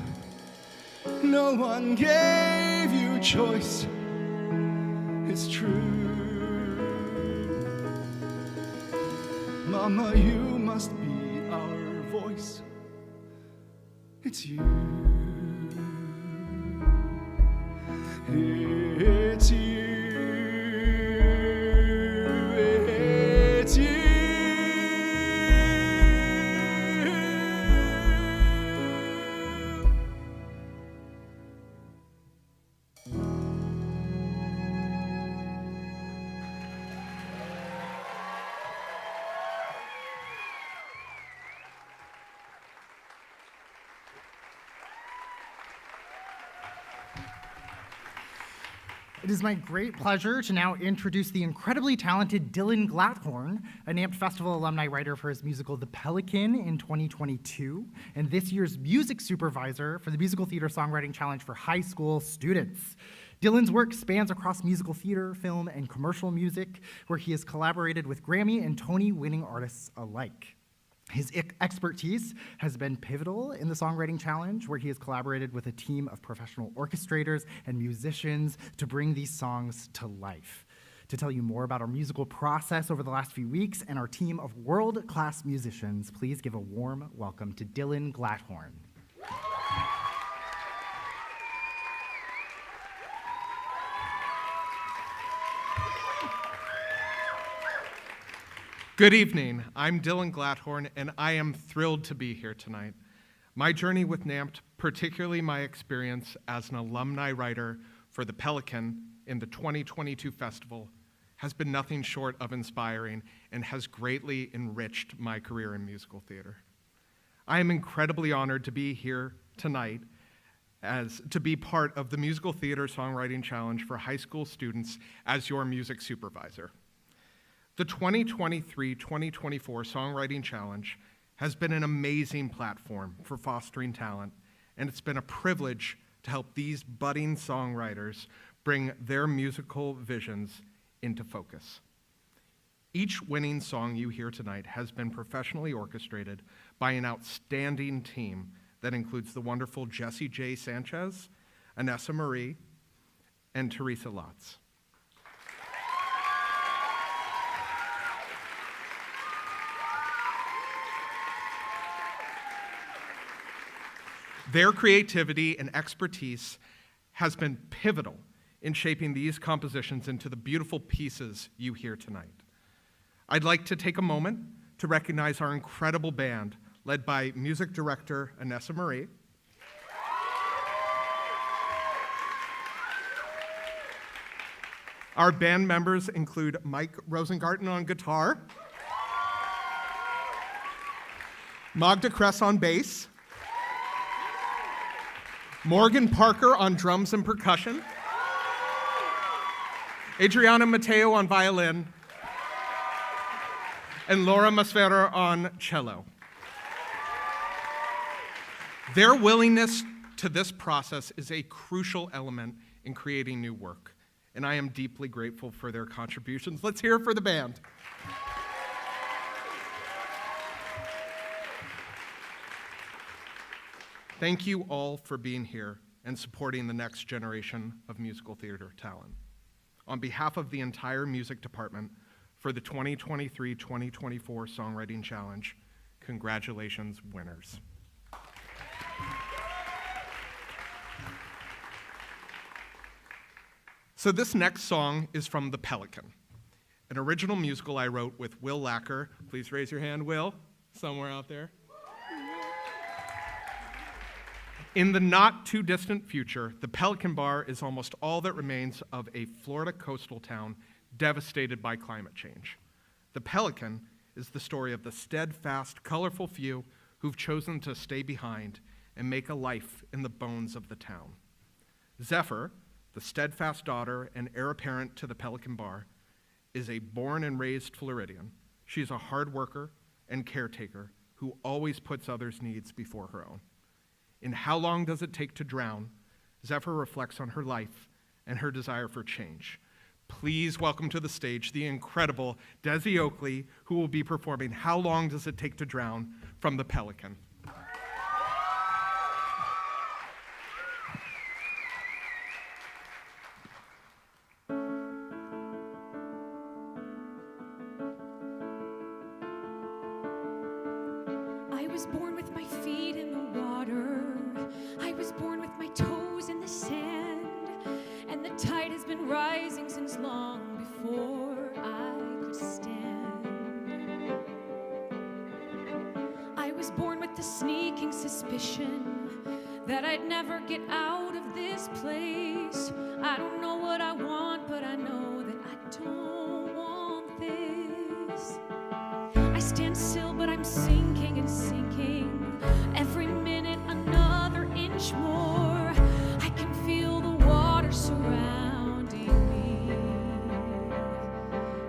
No one gave you choice. It's true. Mama, you must be our voice. It's you. It's you. It's you. It is my great pleasure to now introduce the incredibly talented Dylan Glathorn, a NAMP Festival alumni writer for his musical The Pelican in 2022, and this year's music supervisor for the Musical Theater Songwriting Challenge for high school students. Dylan's work spans across musical theater, film, and commercial music, where he has collaborated with Grammy and Tony-winning artists alike. His expertise has been pivotal in the Songwriting Challenge, where he has collaborated with a team of professional orchestrators and musicians to bring these songs to life. To tell you more about our musical process over the last few weeks and our team of world-class musicians, please give a warm welcome to Dylan Glathorn. Good evening. I'm Dylan Glathorn, and I am thrilled to be here tonight. My journey with NAMP, particularly my experience as an alumni writer for The Pelican in the 2022 festival, has been nothing short of inspiring and has greatly enriched my career in musical theater. I am incredibly honored to be here tonight to be part of the Musical Theater Songwriting Challenge for high school students as your music supervisor. The 2023-2024 Songwriting Challenge has been an amazing platform for fostering talent, and it's been a privilege to help these budding songwriters bring their musical visions into focus. Each winning song you hear tonight has been professionally orchestrated by an outstanding team that includes the wonderful Jessie J. Sanchez, Anessa Marie, and Teresa Lotz. Their creativity and expertise has been pivotal in shaping these compositions into the beautiful pieces you hear tonight. I'd like to take a moment to recognize our incredible band, led by music director Anessa Marie, our band members include Mike Rosengarten on guitar, Magda Kress on bass, Morgan Parker on drums and percussion, Adriana Mateo on violin, and Laura Masfera on cello. Their willingness to this process is a crucial element in creating new work, and I am deeply grateful for their contributions. Let's hear it for the band. Thank you all for being here and supporting the next generation of musical theater talent. On behalf of the entire music department, for the 2023-2024 Songwriting Challenge, congratulations, winners. So this next song is from The Pelican, an original musical I wrote with Will Lacker. Please raise your hand, Will, somewhere out there. In the not too distant future, the Pelican Bar is almost all that remains of a Florida coastal town devastated by climate change. The Pelican is the story of the steadfast, colorful few who've chosen to stay behind and make a life in the bones of the town. Zephyr, the steadfast daughter and heir apparent to the Pelican Bar, is a born and raised Floridian. She's a hard worker and caretaker who always puts others' needs before her own. In How Long Does It Take to Drown, Zephyr reflects on her life and her desire for change. Please welcome to the stage the incredible Desi Oakley, who will be performing How Long Does It Take to Drown from The Pelican. I was born with my feet in the water. I was born with my toes in the sand. And the tide has been rising since long before I could stand. I was born with the sneaking suspicion that I'd never get out of this place. I don't know what I want, but I know that I don't want this. I stand still, but I'm sinking and sinking. Every minute, another inch more. I can feel the water surrounding me.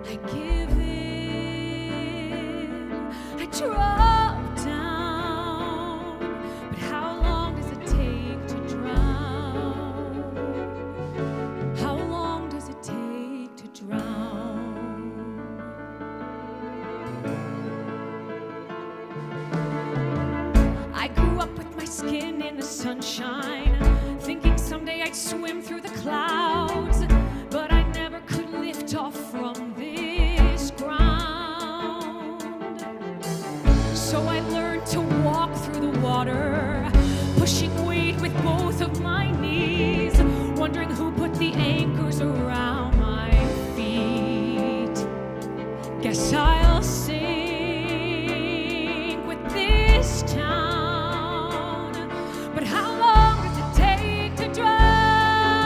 I give in. I drop down. But how long does it take to drown? How long does it take to drown? I grew up with my skin in the sunshine, thinking someday I'd swim through the clouds, but I never could lift off from this ground. So I learned to walk through the water, pushing weight with both of my knees, wondering who put the anchors around my feet. Guess I'll sink with this town. But how long does it take to drown?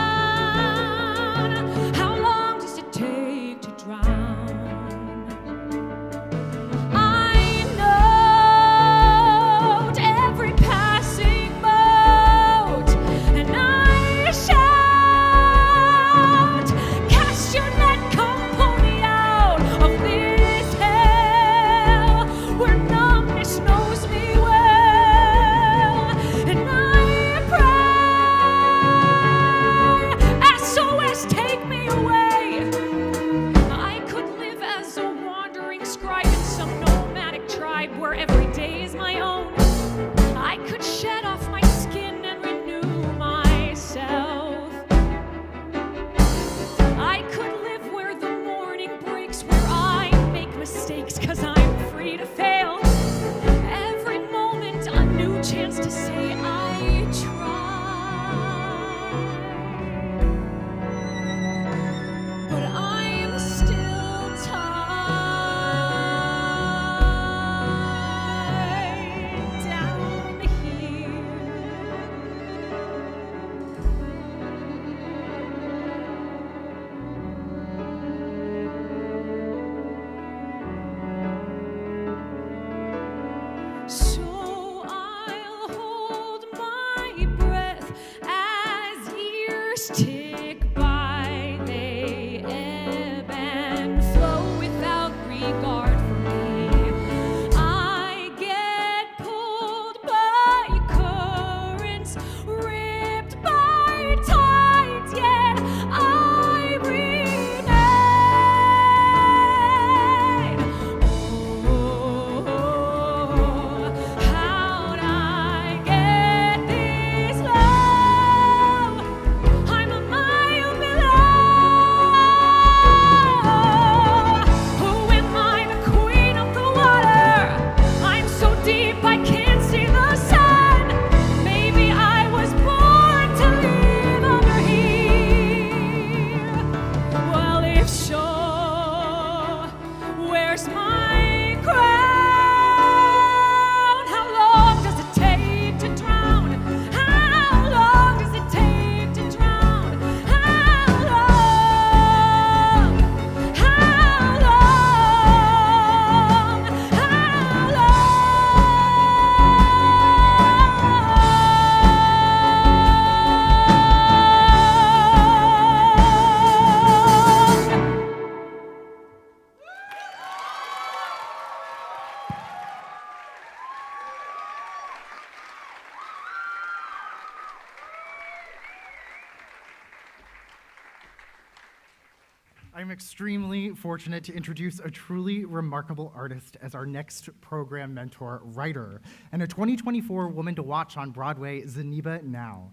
I'm extremely fortunate to introduce a truly remarkable artist as our next program mentor, Reiner, and a 2024 Woman to Watch on Broadway, Zeniba Now.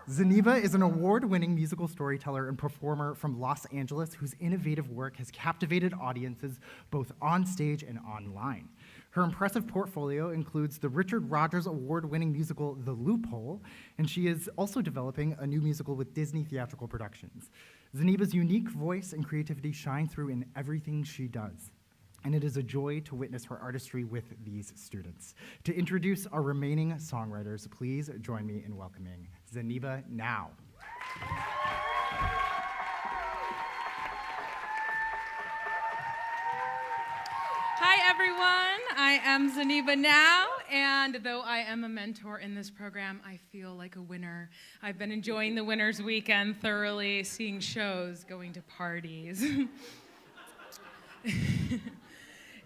Zeniba is an award-winning musical storyteller and performer from Los Angeles whose innovative work has captivated audiences both on stage and online. Her impressive portfolio includes the Richard Rodgers Award-winning musical The Loophole, and she is also developing a new musical with Disney Theatrical Productions. Zeniba's unique voice and creativity shine through in everything she does, and it is a joy to witness her artistry with these students. To introduce our remaining songwriters, please join me in welcoming Zeniba Now. Hi, everyone. I am Zeniba Now, and though I am a mentor in this program, I feel like a winner. I've been enjoying the Winners Weekend thoroughly, seeing shows, going to parties.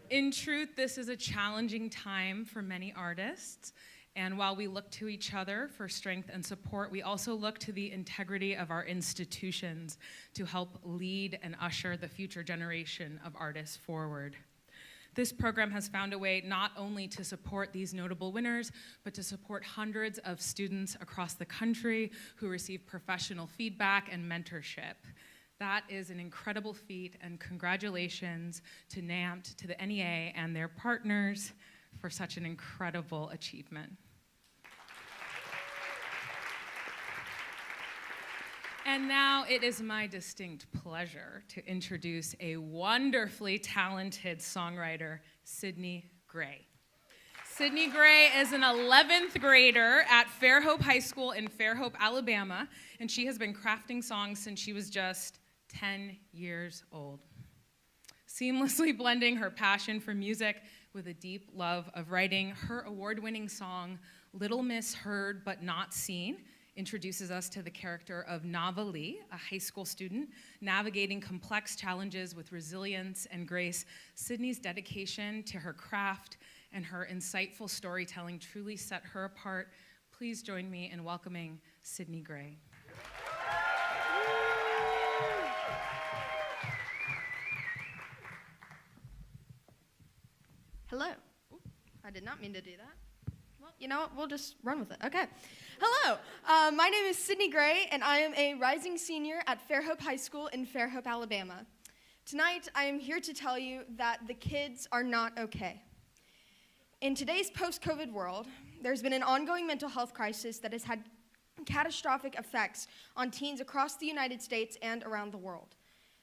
In truth, this is a challenging time for many artists, and while we look to each other for strength and support, we also look to the integrity of our institutions to help lead and usher the future generation of artists forward. This program has found a way not only to support these notable winners, but to support hundreds of students across the country who receive professional feedback and mentorship. That is an incredible feat, and congratulations to NAMT, to the NEA, and their partners for such an incredible achievement. And now it is my distinct pleasure to introduce a wonderfully talented songwriter, Sydney Gray. Sydney Gray is an 11th grader at Fairhope High School in Fairhope, Alabama, and she has been crafting songs since she was just 10 years old. Seamlessly blending her passion for music with a deep love of writing, her award-winning song, Little Miss Heard But Not Seen, introduces us to the character of Nava Lee, a high school student navigating complex challenges with resilience and grace. Sydney's dedication to her craft and her insightful storytelling truly set her apart. Please join me in welcoming Sydney Gray. Hello. Ooh, I did not mean to do that. Well, you know what? We'll just run with it. Okay. Hello. My name is Sydney Gray, and I am a rising senior at Fairhope High School in Fairhope, Alabama. Tonight, I am here to tell you that the kids are not okay. In today's post-COVID world, there's been an ongoing mental health crisis that has had catastrophic effects on teens across the United States and around the world.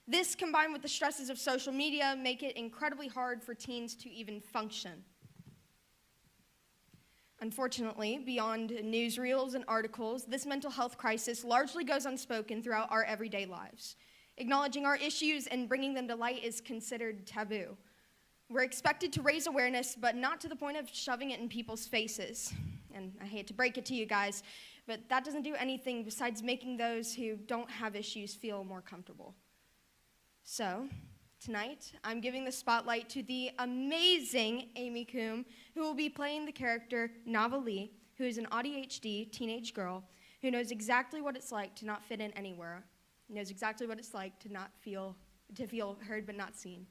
This, combined with the stresses of social media, make it incredibly hard for teens to even function. Unfortunately, beyond newsreels and articles, this mental health crisis largely goes unspoken throughout our everyday lives. Acknowledging our issues and bringing them to light is considered taboo. We're expected to raise awareness, but not to the point of shoving it in people's faces. And I hate to break it to you guys, but that doesn't do anything besides making those who don't have issues feel more comfortable. So, tonight, I'm giving the spotlight to the amazing Amy Coombe, who will be playing the character Nava Lee, who is an ADHD teenage girl who knows exactly what it's like to not fit in anywhere, knows exactly what it's like to feel heard but not seen.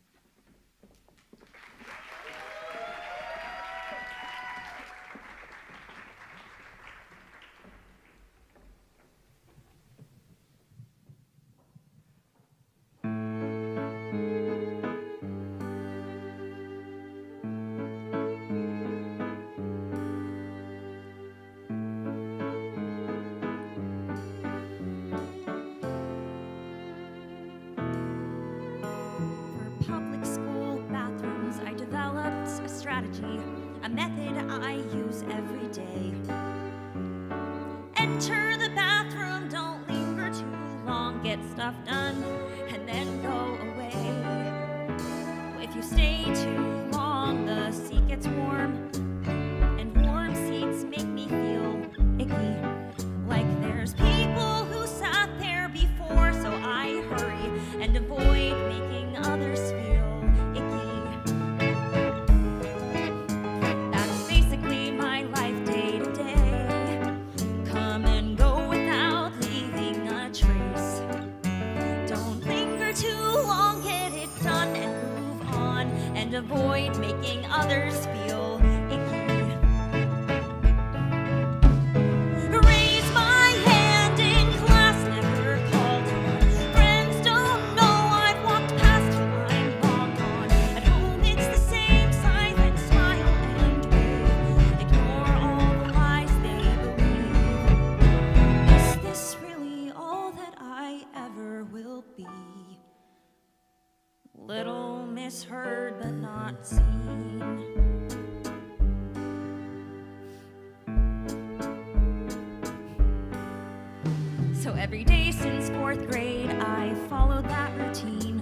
A method I use every day. Enter the bathroom, don't linger too long, get stuff done, and then go away. If you stay too long, the seat gets warm, and warm seats make me feel icky. Like there's people who sat there before, so I hurry and avoid making others feel icky. Come and go without leaving a trace. Don't others feel icky. Raise my hand in class, never called on. Friends don't know I've walked past till I'm long gone. At home it's the same silent smile and wave. Ignore all the lies they believe. Is this really all that I ever will be? Little misheard but not seen. So every day since 4th grade, I followed that routine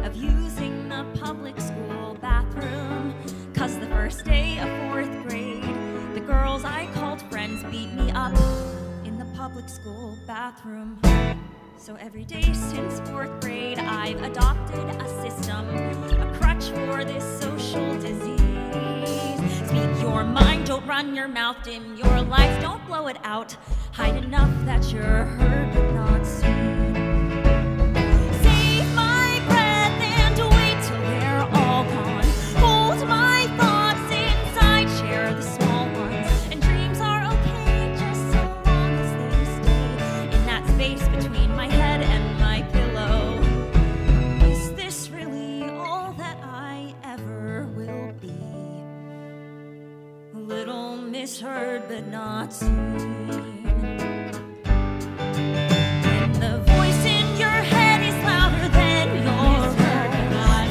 of using the public school bathroom. 'Cause the first day of 4th grade, the girls I called friends beat me up in the public school bathroom. So every day since 4th grade, I've adopted a system, a crutch for this social disease. Speak your mind, don't run your mouth, dim your lights, don't blow it out. Hide enough that you're heard but not seen. Save my breath and wait till they're all gone. Hold my thoughts inside, share the small ones. And dreams are okay just so long as they stay in that space between my head and my pillow. Is this really all that I ever will be? A little misheard but not seen. When the voice in your head is louder than your own.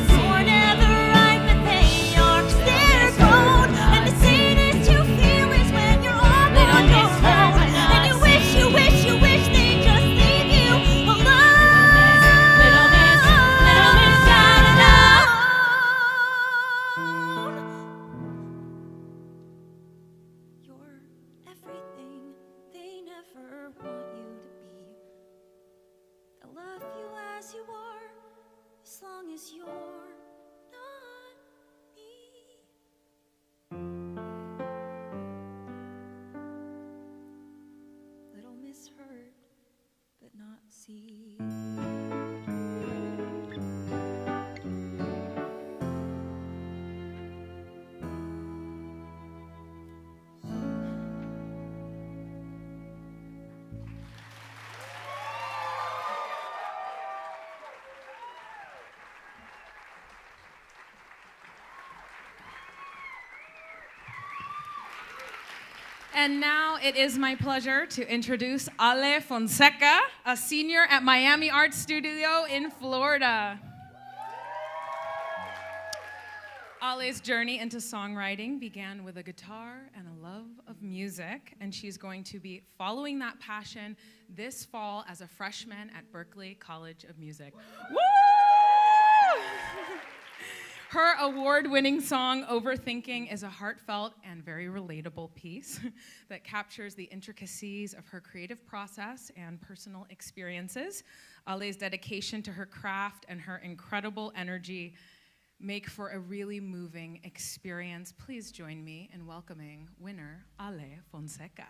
You're never right, but they are 'cause they're grown. And the sanest you feel is when you're all on your own. And you wish they just leave you alone. Little miss, da-da-da. You're everything they never want you to be. They'll love you as you are, as long as you're not me. Little misheard, but not seen. And now it is my pleasure to introduce Ale Fonseca, a senior at Miami Art Studio in Florida. Ale's journey into songwriting began with a guitar and a love of music, and she's going to be following that passion this fall as a freshman at Berklee College of Music. Woo! Her award-winning song, Overthinking, is a heartfelt and very relatable piece that captures the intricacies of her creative process and personal experiences. Ale's dedication to her craft and her incredible energy make for a really moving experience. Please join me in welcoming winner Ale Fonseca.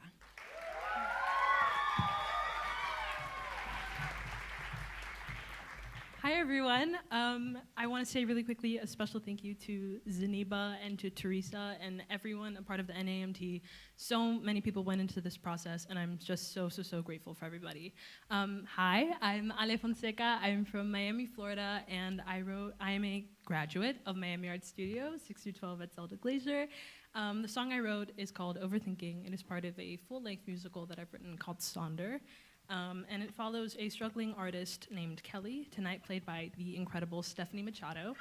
Hi, everyone. I want to say really quickly a special thank you to Zaniba and to Teresa and everyone a part of the NAMT. So many people went into this process, and I'm just so grateful for everybody. Hi, I'm Ale Fonseca. I'm from Miami, Florida, and I am a graduate of Miami Art Studio, 6 through 12 at Zelda Glazer. The song I wrote is called Overthinking. It is part of a full-length musical that I've written called Sonder. And it follows a struggling artist named Kelly, tonight played by the incredible Stephanie Machado,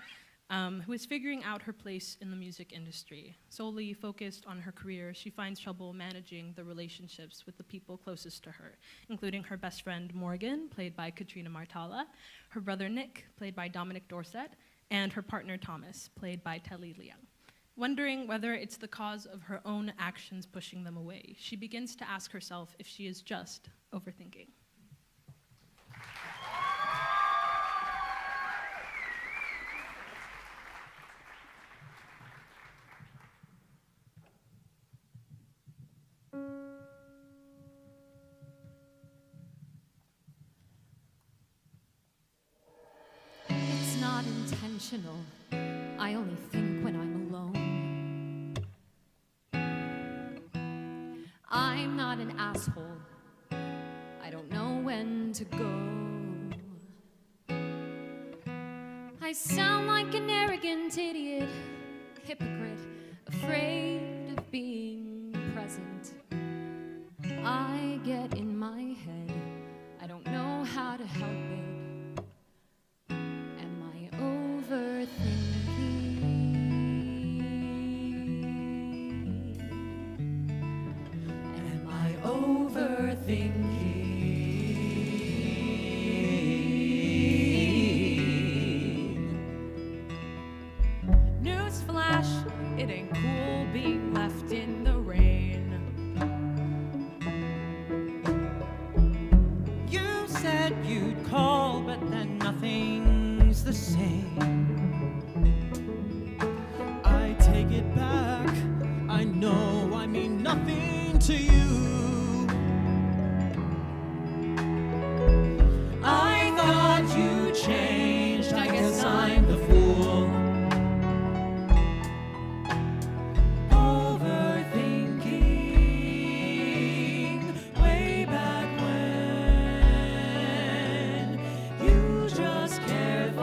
who is figuring out her place in the music industry. Solely focused on her career, she finds trouble managing the relationships with the people closest to her, including her best friend Morgan, played by Katrina Martala, her brother Nick, played by Dominic Dorset, and her partner Thomas, played by Telly Liang. Wondering whether it's the cause of her own actions pushing them away, she begins to ask herself if she is just overthinking. It's not intentional. I only think when I'm alone. asshole. I don't know when to go. I sound like an arrogant idiot, hypocrite, afraid of being present. I get in my head, I don't know how to help it. Am I overthinking? Am I overthinking? Newsflash, it ain't cool being left in the rain. You said you'd call, but then nothing's the same. I take it back. I know I mean nothing to you. I thought you changed. I guess I'm the fool. Overthinking way back when you just cared for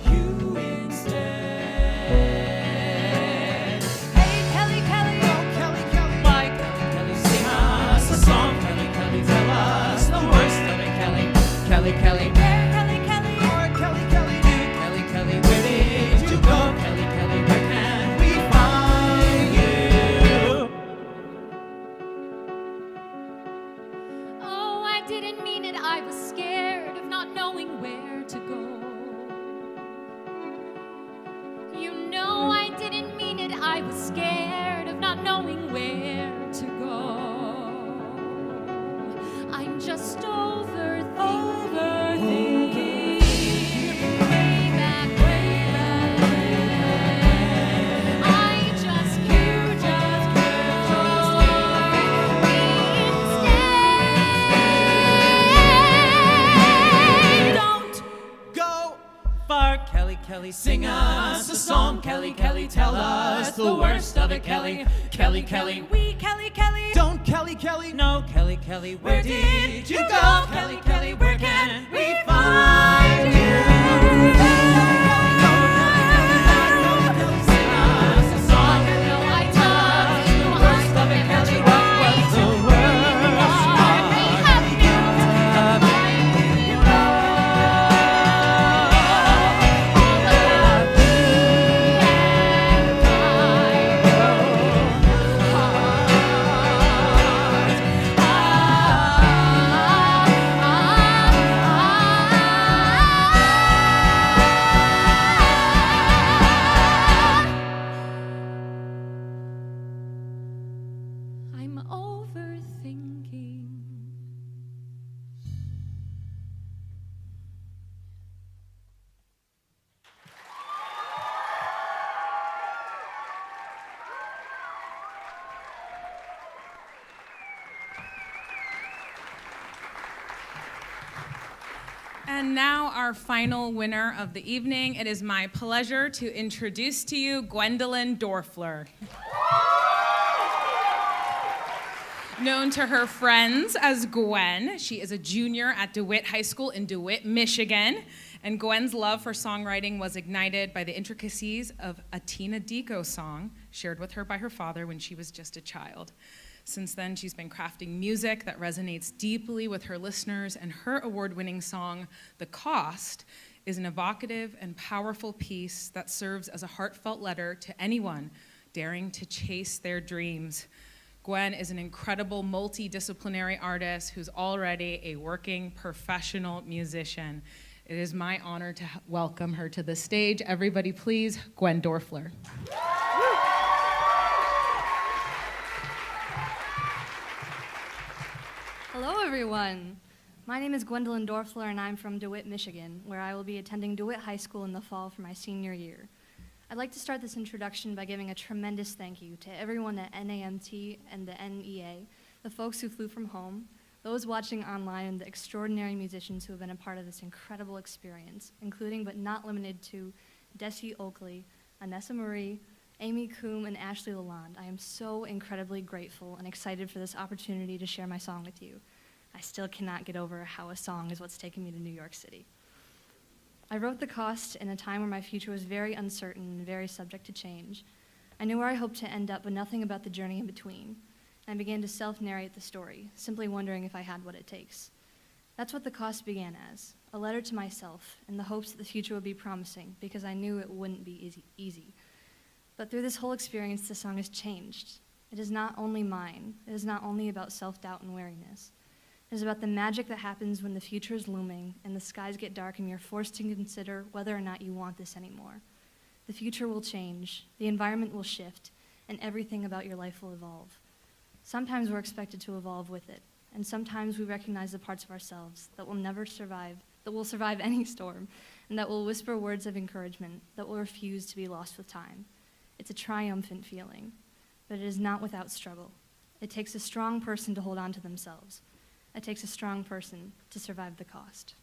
you instead. Hey, Kelly, Kelly. Oh, Kelly, Kelly. Why, Kelly, Kelly, sing us a song. Kelly, Kelly, tell us the worst of it. Kelly, Kelly, Kelly. Where, Kelly, Kelly? Or Kelly, Kelly, Kelly, Kelly, where did you go? Kelly, Kelly, where can we find you? Oh, I didn't mean it. I was scared of not knowing where to go. You know I didn't mean it. I was scared of not knowing where to go. I'm just overthinking. Way back when. I just can't instead. Don't go far, Kelly, Kelly, sing us a song. Kelly, Kelly, tell us the worst of it. Kelly, Kelly, Kelly. We, Kelly, Kelly. Don't Kelly, Kelly, no, Kelly, Kelly, where did you go? Kelly, Kelly, where can we find you? Sing us a song. No, I love you. The worst of it, Kelly, what was the worst part? I'm overthinking. And now our final winner of the evening. It is my pleasure to introduce to you Gwendolyn Dorfler. Known to her friends as Gwen, she is a junior at DeWitt High School in DeWitt, Michigan. And Gwen's love for songwriting was ignited by the intricacies of a Tina Dico song shared with her by her father when she was just a child. Since then, she's been crafting music that resonates deeply with her listeners, and her award-winning song, The Cost, is an evocative and powerful piece that serves as a heartfelt letter to anyone daring to chase their dreams. Gwen is an incredible multidisciplinary artist who's already a working professional musician. It is my honor to welcome her to the stage. Everybody please, Gwen Dorfler. Hello, everyone. My name is Gwendolyn Dorfler, and I'm from DeWitt, Michigan, where I will be attending DeWitt High School in the fall for my senior year. I'd like to start this introduction by giving a tremendous thank you to everyone at NAMT and the NEA, the folks who flew from home, those watching online, and the extraordinary musicians who have been a part of this incredible experience, including but not limited to Desi Oakley, Anessa Marie, Amy Coombe, and Ashley Lalonde. I am so incredibly grateful and excited for this opportunity to share my song with you. I still cannot get over how a song is what's taken me to New York City. I wrote The Cost in a time where my future was very uncertain and very subject to change. I knew where I hoped to end up, but nothing about the journey in between. And I began to self-narrate the story, simply wondering if I had what it takes. That's what The Cost began as, a letter to myself, in the hopes that the future would be promising, because I knew it wouldn't be easy. But through this whole experience, the song has changed. It is not only mine. It is not only about self-doubt and weariness. It is about the magic that happens when the future is looming and the skies get dark and you're forced to consider whether or not you want this anymore. The future will change, the environment will shift, and everything about your life will evolve. Sometimes we're expected to evolve with it, and sometimes we recognize the parts of ourselves that will never survive, that will survive any storm, and that will whisper words of encouragement that will refuse to be lost with time. It's a triumphant feeling, but it is not without struggle. It takes a strong person to hold on to themselves. It takes a strong person to survive the cost.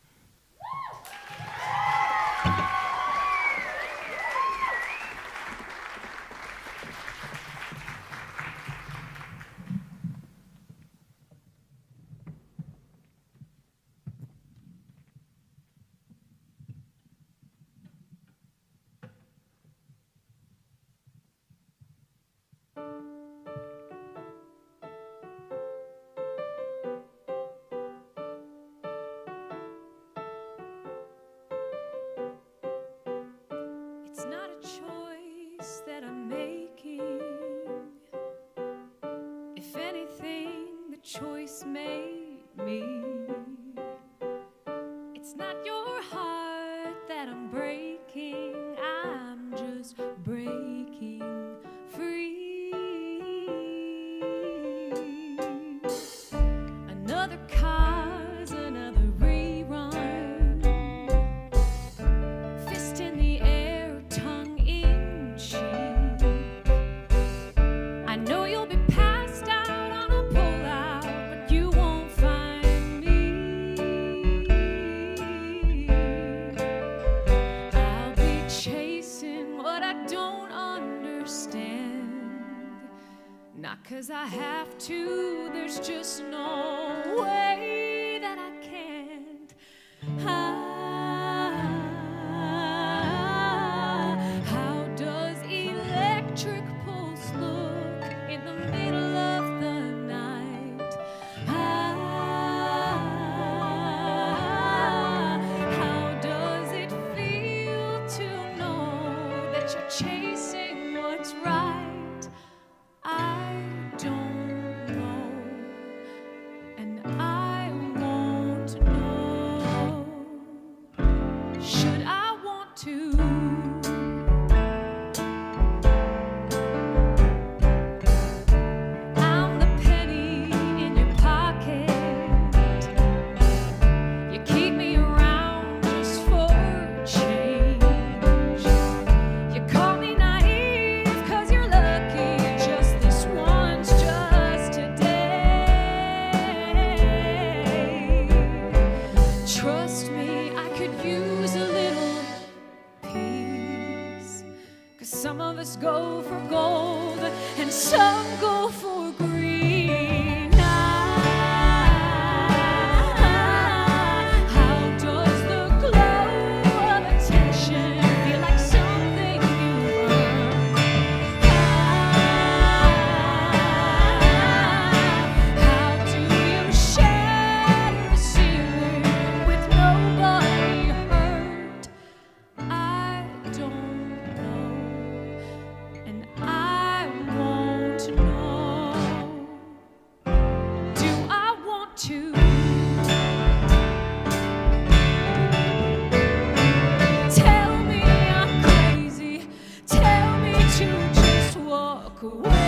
It's not a choice that I'm making. If anything, the choice made me. It's not your heart that I'm breaking. I'm just breaking free. Another cause, another rerun. Fist in the air, tongue in cheek. I know you'll be passed out on a pullout, but you won't find me. I'll be chasing what I don't understand. Not 'cause I have to, there's just no way that I can't. How does electric pulse look in the middle of the night? How does it feel to know that you're chasing what's right? I don't know, and I won't know. Should I want to? I'm the penny in your pocket. You keep me around just for change. You call me naive 'cause you're lucky. Just this once, just today. Trust me, I could use a little peace. 'Cause some of us go for gold and some go for green. How does the glow of attention feel like something you earn? How do you shatter a ceiling with nobody hurt? I don't know, and I won't know. Do I want to? Tell me I'm crazy. Tell me to just walk away.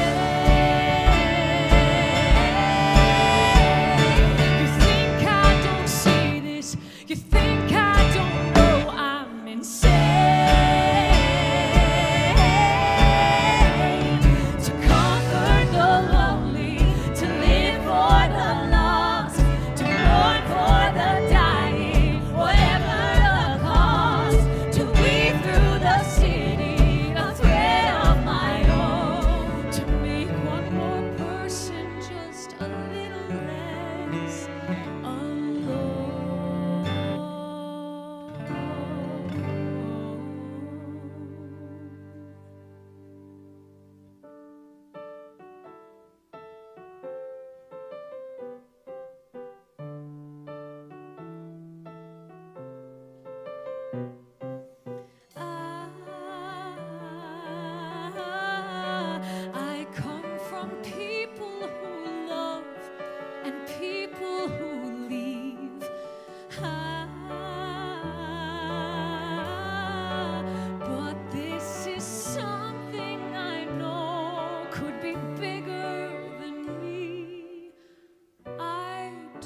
You think I don't see this? You think I don't know I'm insane? To comfort the lonely, to live for the lost,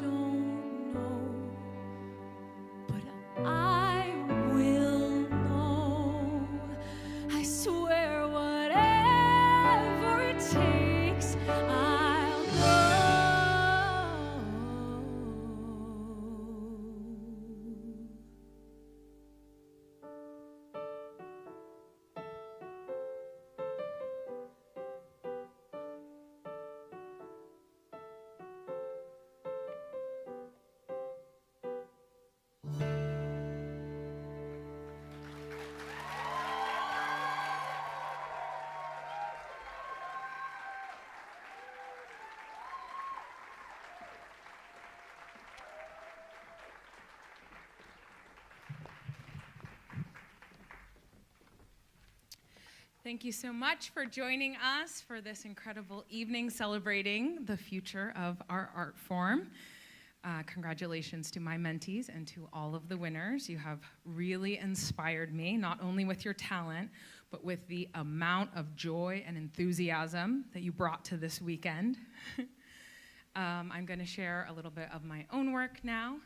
don't know, but I will know. I swear whatever it takes, I'll go. Thank you so much for joining us for this incredible evening celebrating the future of our art form. Congratulations to my mentees and to all of the winners. You have really inspired me, not only with your talent, but with the amount of joy and enthusiasm that you brought to this weekend. I'm going to share a little bit of my own work now.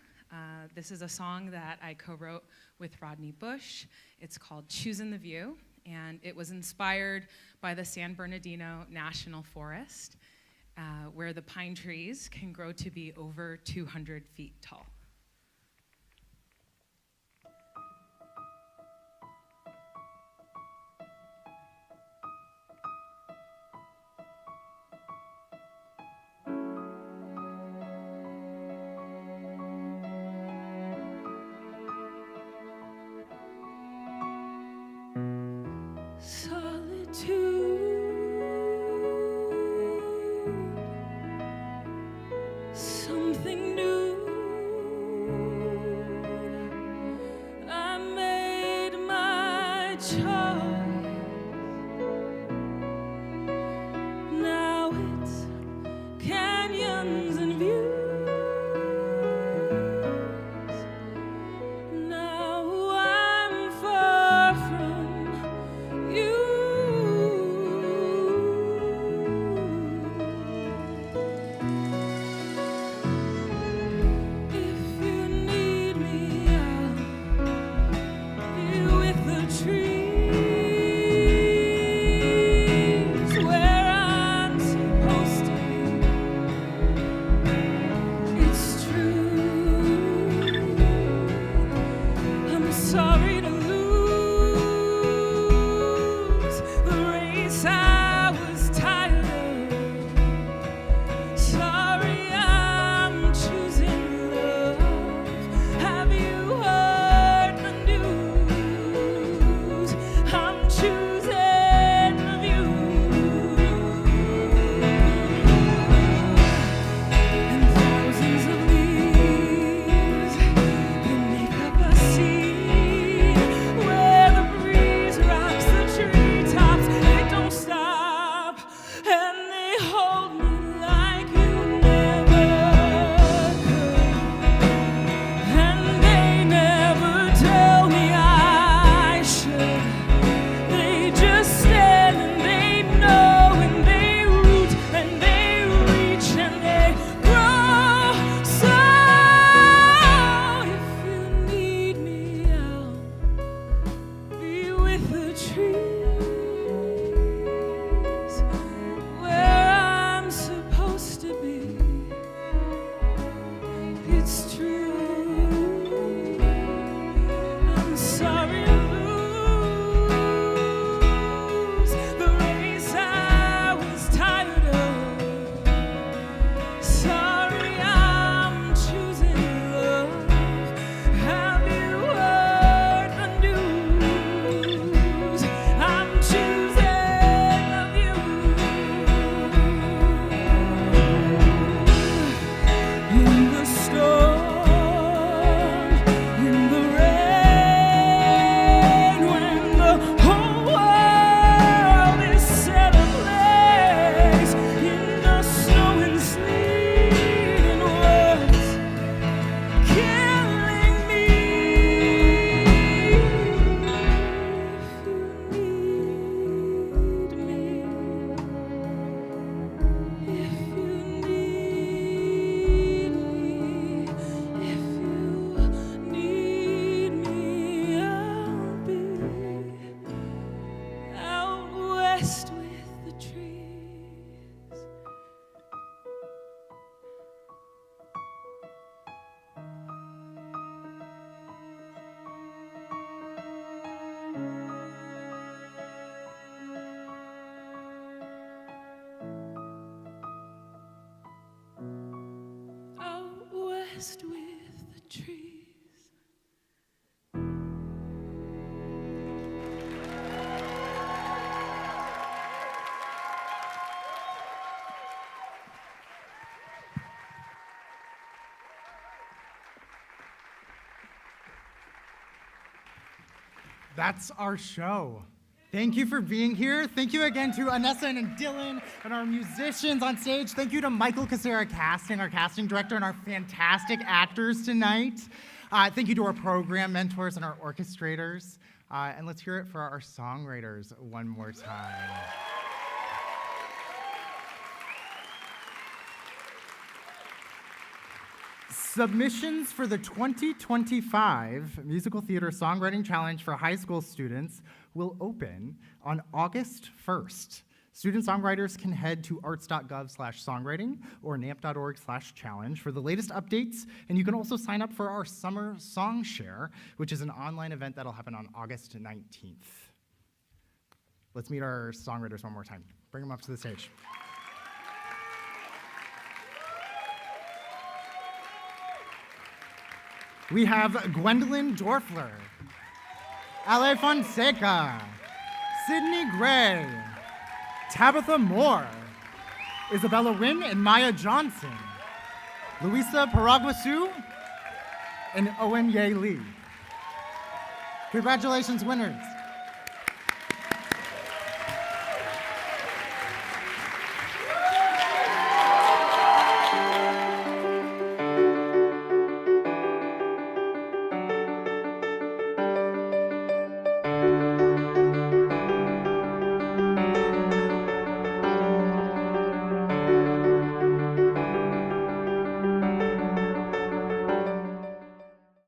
This is a song that I co-wrote with Rodney Bush. It's called Choosin the View, and it was inspired by the San Bernardino National Forest, where the pine trees can grow to be over 200 feet tall. Something new. I made my choice. Now it's canyons and views. Now I'm far from you. Sorry to lose the race I was tired of. Sorry, I'm choosing love. Have you heard the news? I'm choosing the view. And thousands of leaves that make up a sea. rest with the trees. That's our show. Thank you for being here. Thank you again to Anessa and Dylan and our musicians on stage. Thank you to Michael Casera Casting, our casting director, and our fantastic actors tonight. Thank you to our program mentors and our orchestrators. And let's hear it for our songwriters one more time. Submissions for the 2025 Musical Theater Songwriting Challenge for high school students will open on August 1st. Student songwriters can head to arts.gov/songwriting or namp.org/challenge for the latest updates, and you can also sign up for our Summer Song Share, which is an online event that'll happen on August 19th. Let's meet our songwriters one more time. Bring them up to the stage. We have Gwendolyn Dorfler, Ale Fonseca, Sydney Gray, Tabitha Moore, Isabella Wynn and Maya Johnson, Luisa Paraguasu, and Owen Ye Lee. Congratulations, winners.